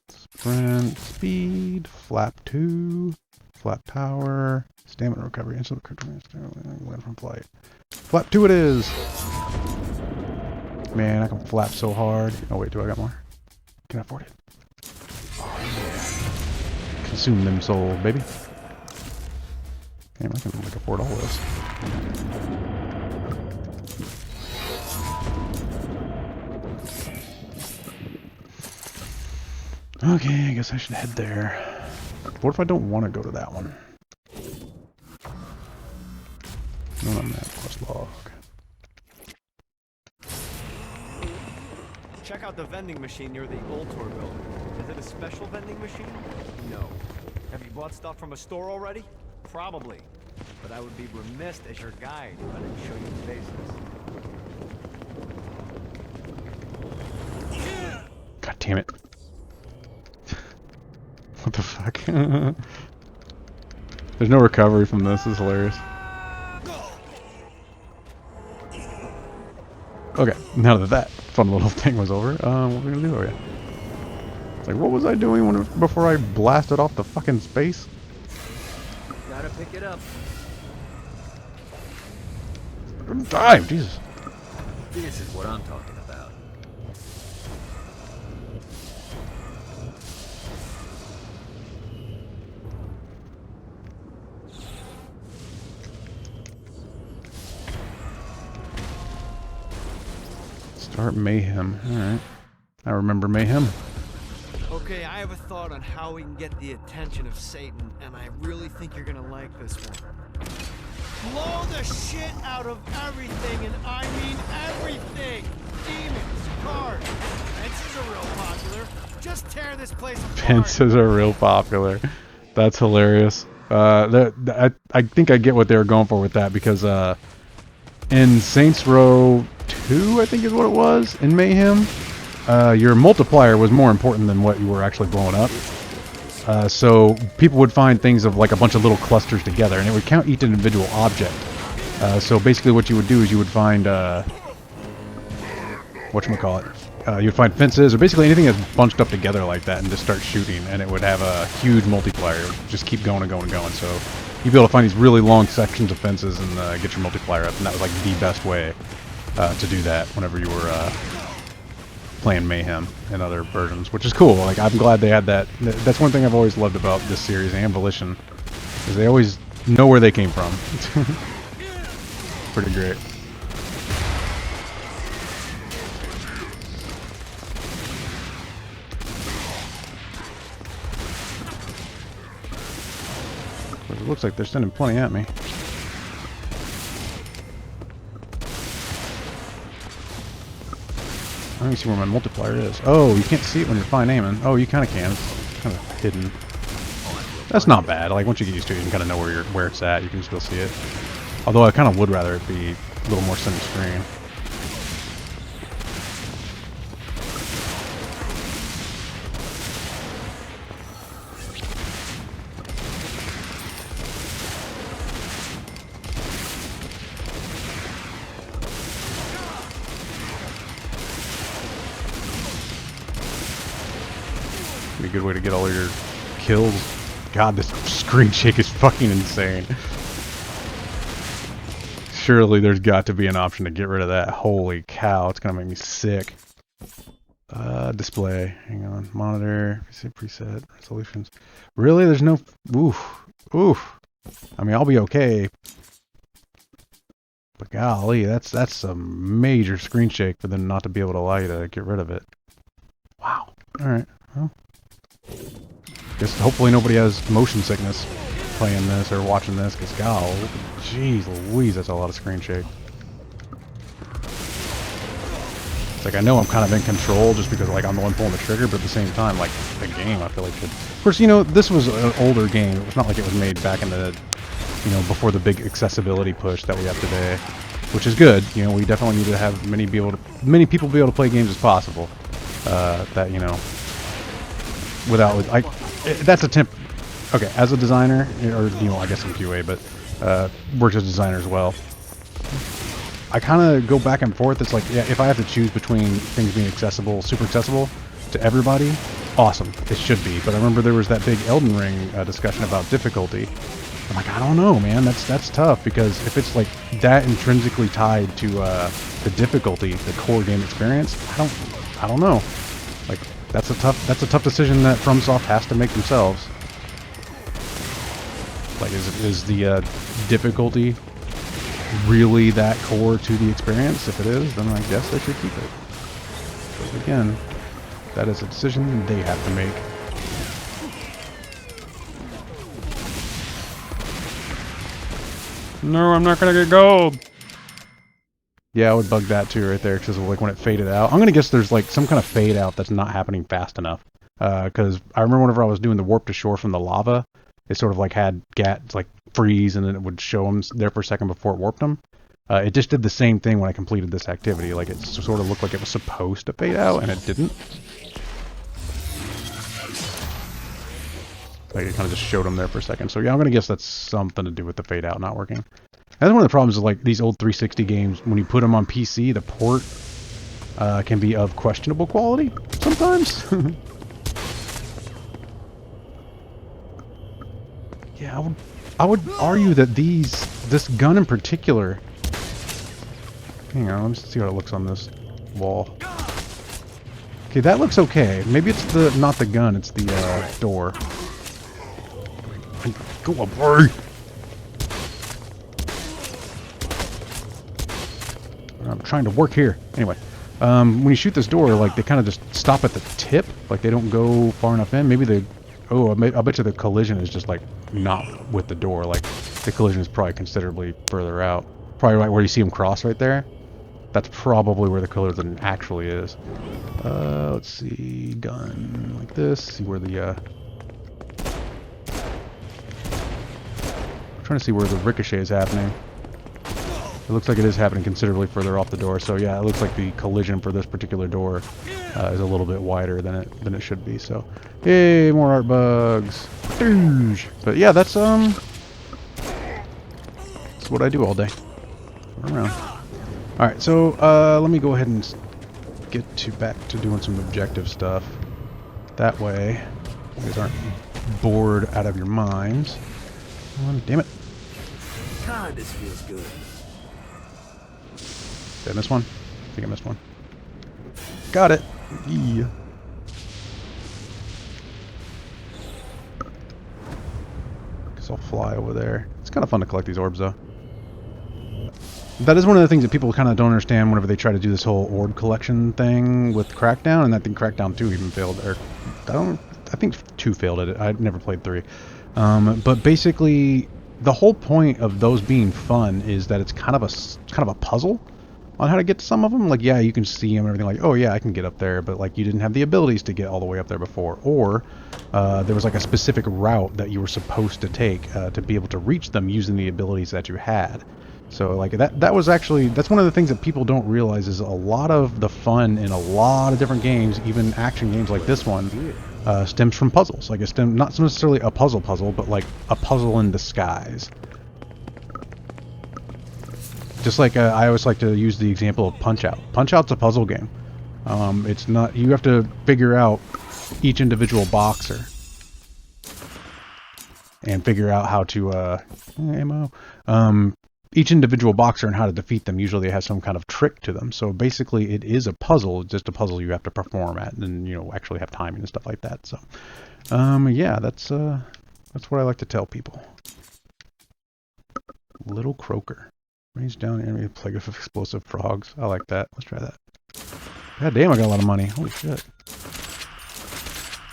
Sprint, speed, flap 2, flap power, stamina recovery, instant recovery, win from flight. Flap 2 it is! Man, I can flap so hard. Oh wait, do I got more? Can I afford it? Oh, Consume them souls, baby. Damn, I can like afford all this. Okay, I guess I should head there. What if I don't want to go to that one? No, not map, quest log. Check out the vending machine near the Old Tour building. Is it a special vending machine? No. Have you bought stuff from a store already? Probably. But I would be remiss as your guide if I didn't show you the basics. God damn it. What the fuck? There's no recovery from this. This is hilarious. Okay, now that that fun little thing was over, what are we gonna do? Oh yeah. It's like, what was I doing before I blasted off the fucking space? Gotta pick it up. Die, Jesus. This is what I'm talking about. Start mayhem. Alright. I remember mayhem. Okay, I have a thought on how we can get the attention of Satan, and I really think you're gonna like this one. Blow the shit out of everything, and I mean everything! Demons, cars, fences are real popular. Just tear this place apart. Fences are real popular. That's hilarious. I think I get what they were going for with that, because in Saints Row 2, I think is what it was, in Mayhem, your multiplier was more important than what you were actually blowing up. So people would find things of like a bunch of little clusters together, and it would count each individual object. So basically what you would do is you would find, whatchamacallit, you would find fences, or basically anything that's bunched up together like that, and just start shooting, and it would have a huge multiplier. It would just keep going and going and going. So you'd be able to find these really long sections of fences and get your multiplier up, and that was like the best way to do that whenever you were playing Mayhem and other versions, which is cool. Like, I'm glad they had that. That's one thing I've always loved about this series and Volition, is they always know where they came from. Pretty great. It looks like they're sending plenty at me. I don't even see where my multiplier is. Oh, you can't see it when you're fine aiming. Oh, you kind of can. It's kind of hidden. That's not bad. Like, once you get used to it, you can kind of know where it's at. You can still see it. Although I kind of would rather it be a little more center screen. Be a good way to get all your kills. God, this screen shake is fucking insane. Surely there's got to be an option to get rid of that. Holy cow, it's gonna make me sick. Display. Hang on. Monitor. Preset. Resolutions. Really? There's no... Oof. Oof. I mean, I'll be okay. But golly, that's some major screen shake for them not to be able to allow you to get rid of it. Wow. Alright. Well, guess hopefully nobody has motion sickness playing this or watching this, because golly, jeez Louise, that's a lot of screen shake. It's like, I know I'm kind of in control just because like I'm the one pulling the trigger, but at the same time, like, the game I feel like should... Of course, you know, this was an older game. It's not like it was made back in the, you know, before the big accessibility push that we have today, which is good. You know, we definitely need to have many people be able to play games as possible. That, you know, without, that's a temp. Okay, as a designer, or, you know, I guess I'm QA, but worked as a designer as well. I kind of go back and forth. It's like, yeah, if I have to choose between things being accessible, super accessible to everybody, awesome, it should be. But I remember there was that big Elden Ring discussion about difficulty. I'm like, I don't know, man. That's tough, because if it's like that intrinsically tied to the difficulty, the core game experience, I don't know. Like, that's a tough decision that FromSoft has to make themselves. Like, is the difficulty really that core to the experience? If it is, then I guess they should keep it. But again, that is a decision they have to make. No, I'm not gonna get gold. Yeah, I would bug that too right there, because like when it faded out. I'm gonna guess there's like some kind of fade out that's not happening fast enough. Because I remember whenever I was doing the warp to shore from the lava, it sort of like had gats like freeze, and then it would show them there for a second before it warped them. It just did the same thing when I completed this activity. Like it sort of looked like it was supposed to fade out, and it didn't. Like it kind of just showed them there for a second. So yeah, I'm gonna guess that's something to do with the fade out not working. That's one of the problems with like these old 360 games. When you put them on PC, the port can be of questionable quality sometimes. Yeah, I would argue that this gun in particular. Hang on, let me see how it looks on this wall. Okay, that looks okay. Maybe it's not the gun, it's the door. Go away! I'm trying to work here. Anyway, when you shoot this door, like they kind of just stop at the tip, like they don't go far enough in. Maybe they. Oh, I bet you the collision is just like not with the door. Like the collision is probably considerably further out. Probably right where you see them cross right there. That's probably where the collision actually is. Let's see, gun like this. See where the. I'm trying to see where the ricochet is happening. It looks like it is happening considerably further off the door. So yeah, it looks like the collision for this particular door is a little bit wider than it should be. So, yay, more art bugs. But yeah, that's what I do all day. Run around. All right, so let me go ahead and get back to doing some objective stuff. That way, you guys aren't bored out of your minds. Oh, damn it! God, this feels good. Did I miss one? I think I missed one. Got it! Yeah. Guess I'll fly over there. It's kind of fun to collect these orbs, though. That is one of the things that people kind of don't understand whenever they try to do this whole orb collection thing with Crackdown, and I think Crackdown 2 even failed. Or I think 2 failed at it. I never played 3. But basically, the whole point of those being fun is that it's kind of a puzzle on how to get to some of them. Like, yeah, you can see them and everything, like, oh yeah, I can get up there, but like you didn't have the abilities to get all the way up there before, or there was like a specific route that you were supposed to take to be able to reach them using the abilities that you had. So like that's one of the things that people don't realize is a lot of the fun in a lot of different games, even action games like this one, stems from puzzles. Like it's not necessarily a puzzle, but like a puzzle in disguise. Just like I always like to use the example of Punch-Out. Punch-Out's a puzzle game. It's not. You have to figure out each individual boxer and figure out how to each individual boxer and how to defeat them. Usually, they have some kind of trick to them. So basically, it is a puzzle. It's just a puzzle you have to perform at, and actually have timing and stuff like that. So, yeah, that's what I like to tell people. Little Croaker. Range down enemy, a plague of explosive frogs. I like that. Let's try that. God damn, I got a lot of money. Holy shit.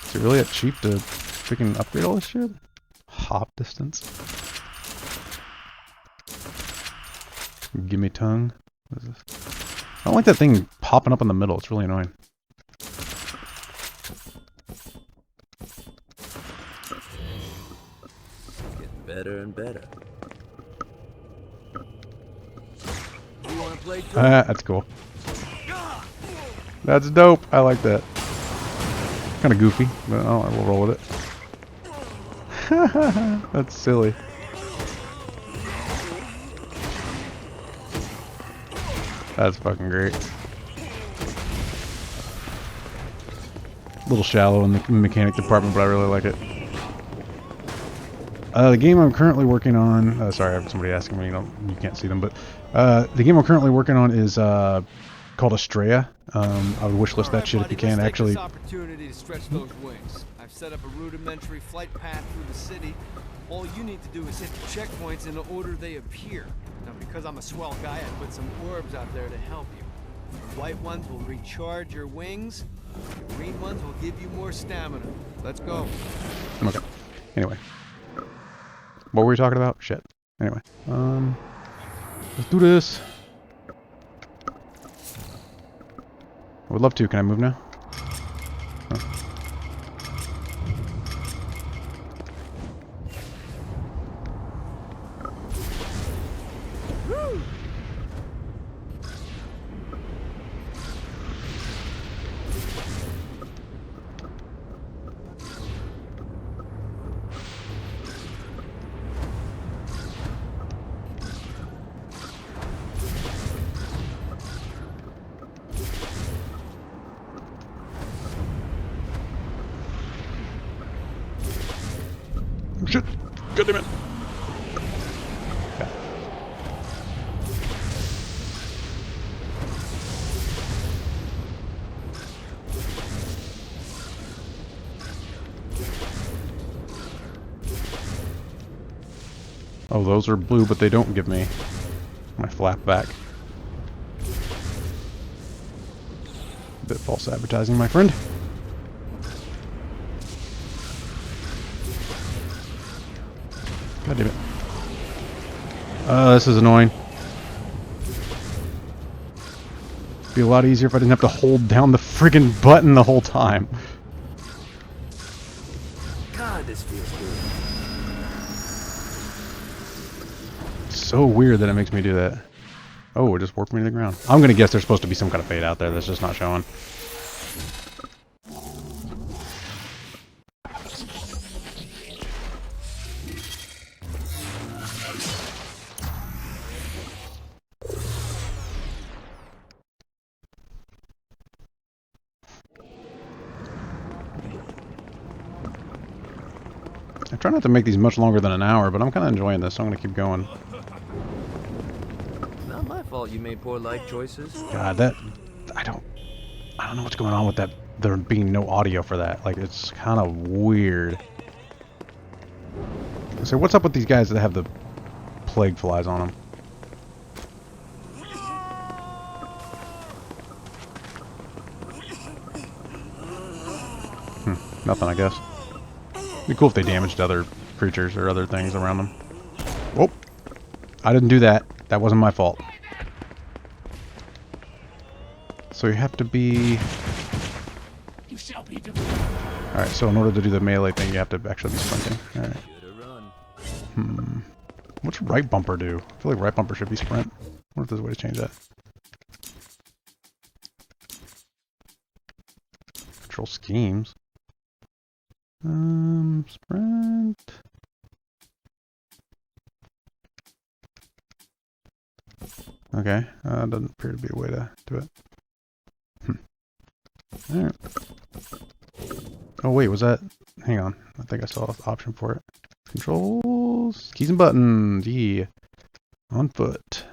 Is it really that cheap to freaking upgrade all this shit? Hop distance. Gimme tongue. What is this? I don't like that thing popping up in the middle. It's really annoying. Getting better and better. That's cool. That's dope. I like that. Kind of goofy, but we'll roll with it. That's silly. That's fucking great. A little shallow in the mechanic department, but I really like it. The game I'm currently working on... sorry, I have somebody asking me. You can't see them, but... the game I'm currently working on is called Estrella. I would wishlist that shit if you can. Actually... Opportunity to stretch those wings. I've set up a rudimentary flight path through the city. All you need to do is hit the checkpoints in the order they appear. Now, because I'm a swell guy, I put some orbs out there to help you. The white ones will recharge your wings. The green ones will give you more stamina. Let's go. Okay. Anyway. What were we talking about? Shit. Anyway. Let's do this. I would love to. Can I move now? Oh. Shit! God damn it! Okay. Oh, those are blue, but they don't give me my flap back. A bit false advertising, my friend. God damn it. This is annoying. It'd be a lot easier if I didn't have to hold down the friggin' button the whole time. God, this feels good. So weird that it makes me do that. Oh, it just warped me to the ground. I'm gonna guess there's supposed to be some kind of fade out there that's just not showing. I try not to make these much longer than an hour, but I'm kind of enjoying this, so I'm going to keep going. Not my fault you made poor life choices. God, that... I don't know what's going on with that, there being no audio for that. Like, it's kind of weird. So what's up with these guys that have the plague flies on them? Nothing, I guess. It'd be cool if they damaged other creatures or other things around them. Whoop! I didn't do that. That wasn't my fault. So you have to be... Alright, so in order to do the melee thing, you have to actually be sprinting. Alright. What's right bumper do? I feel like right bumper should be sprint. I wonder if there's a way to change that. Control schemes. Sprint. Okay, doesn't appear to be a way to do it. Alright. Oh wait, was that... Hang on, I think I saw an option for it. Controls, keys and buttons, yeah. On foot.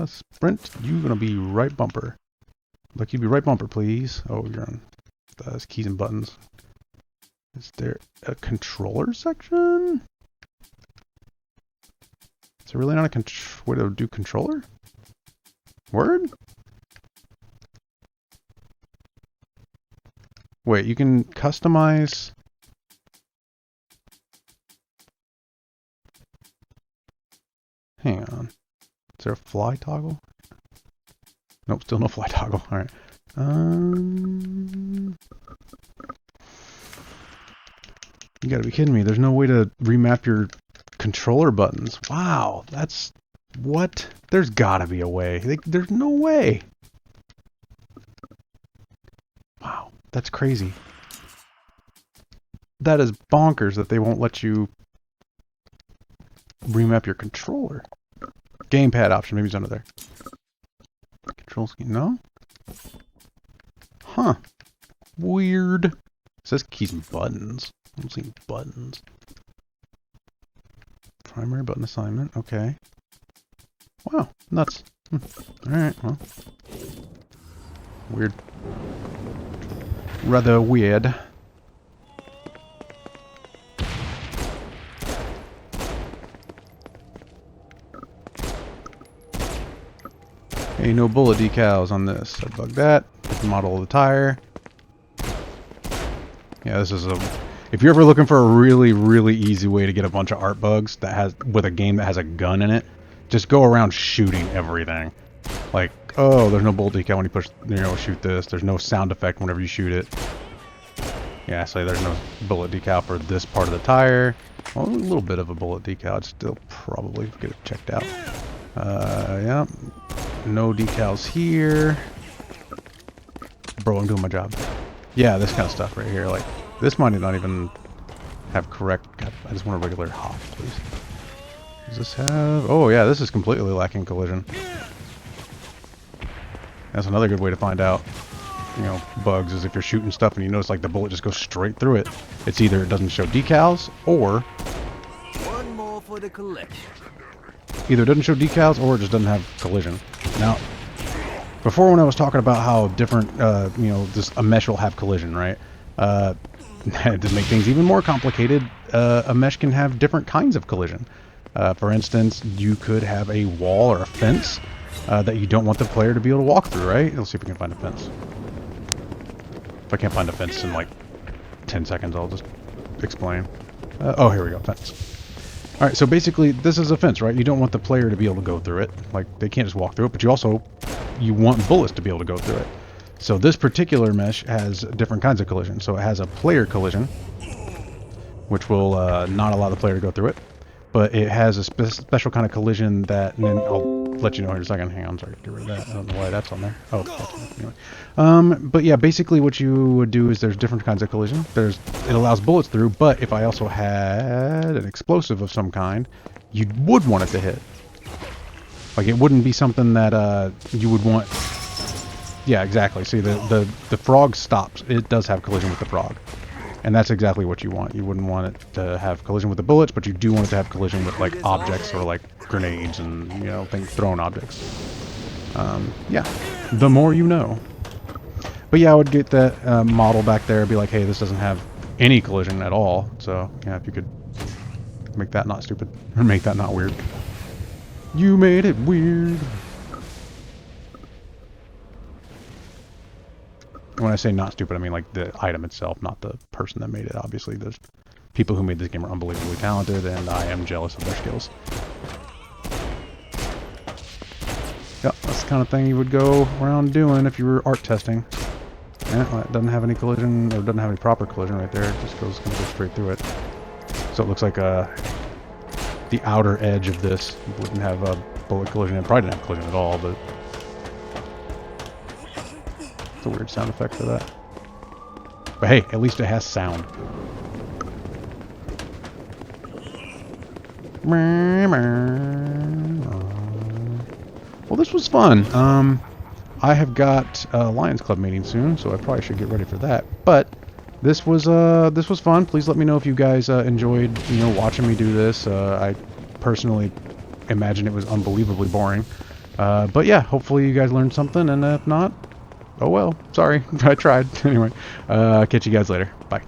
Sprint, you gonna be right bumper. Look, you be right bumper, please. Oh, you're on keys and buttons. Is there a controller section? Is there really not a way to do controller? Word? Wait, you can customize... Hang on. Is there a fly toggle? Nope, still no fly toggle. Alright. You gotta be kidding me. There's no way to remap your controller buttons. Wow, that's... What? There's gotta be a way. There's no way. Wow, that's crazy. That is bonkers that they won't let you remap your controller. Gamepad option, maybe it's under there. Control scheme, no? Huh. Weird. It says keys and buttons. I don't see buttons. Primary button assignment, okay. Wow, nuts. Alright, well. Weird. Rather weird. Hey, no bullet decals on this. I bugged that. Model of the tire. Yeah, this is a... If you're ever looking for a really, really easy way to get a bunch of art bugs that has with a game that has a gun in it, just go around shooting everything. Like, oh, there's no bullet decal when you push, shoot this. There's no sound effect whenever you shoot it. Yeah, so there's no bullet decal for this part of the tire. Well, a little bit of a bullet decal. I'd still probably get it checked out. Yeah. No decals here. Bro, I'm doing my job. Yeah, this kind of stuff right here. Like, this might not even have correct... God, I just want a regular hop, please. Does this have... Oh, yeah, this is completely lacking collision. That's another good way to find out, bugs, is if you're shooting stuff and you notice, like, the bullet just goes straight through it. It's either it doesn't show decals, or... One more for the collection. Either it doesn't show decals, or it just doesn't have collision. Now, before when I was talking about how different, a mesh will have collision, right? To make things even more complicated, a mesh can have different kinds of collision. For instance, you could have a wall or a fence that you don't want the player to be able to walk through, right? Let's see if we can find a fence. If I can't find a fence in like 10 seconds, I'll just explain. Oh, here we go, fence. Alright, so basically, this is a fence, right? You don't want the player to be able to go through it. Like, they can't just walk through it, but you want bullets to be able to go through it. So this particular mesh has different kinds of collision. So it has a player collision, which will not allow the player to go through it. But it has a special kind of collision that, and then I'll let you know here in a second. Hang on, sorry, get rid of that. I don't know why that's on there. Oh, that's on there. Anyway. But yeah, basically what you would do is there's different kinds of collision. It allows bullets through, but if I also had an explosive of some kind, you would want it to hit. Like, it wouldn't be something that you would want. Yeah, exactly. See, the frog stops. It does have collision with the frog. And that's exactly what you want. You wouldn't want it to have collision with the bullets, but you do want it to have collision with, like, objects or, like, grenades and, things, thrown objects. Yeah, the more you know. But yeah, I would get that model back there and be like, hey, this doesn't have any collision at all. So, yeah, if you could make that not stupid, or make that not weird. You made it weird. When I say not stupid, I mean like the item itself, not the person that made it. Obviously, the people who made this game are unbelievably talented, and I am jealous of their skills. Yep, that's the kind of thing you would go around doing if you were art testing. Yeah, well, it doesn't have any collision, or doesn't have any proper collision right there. It just goes straight through it. So it looks like the outer edge of this wouldn't have a bullet collision. It probably didn't have collision at all, but a weird sound effect for that. But hey, at least it has sound. Well, this was fun. I have got a Lions Club meeting soon, so I probably should get ready for that. But this was fun. Please let me know if you guys enjoyed, watching me do this. I personally imagine it was unbelievably boring. But yeah, hopefully you guys learned something, and if not, oh well, sorry, I tried. Anyway, catch you guys later. Bye.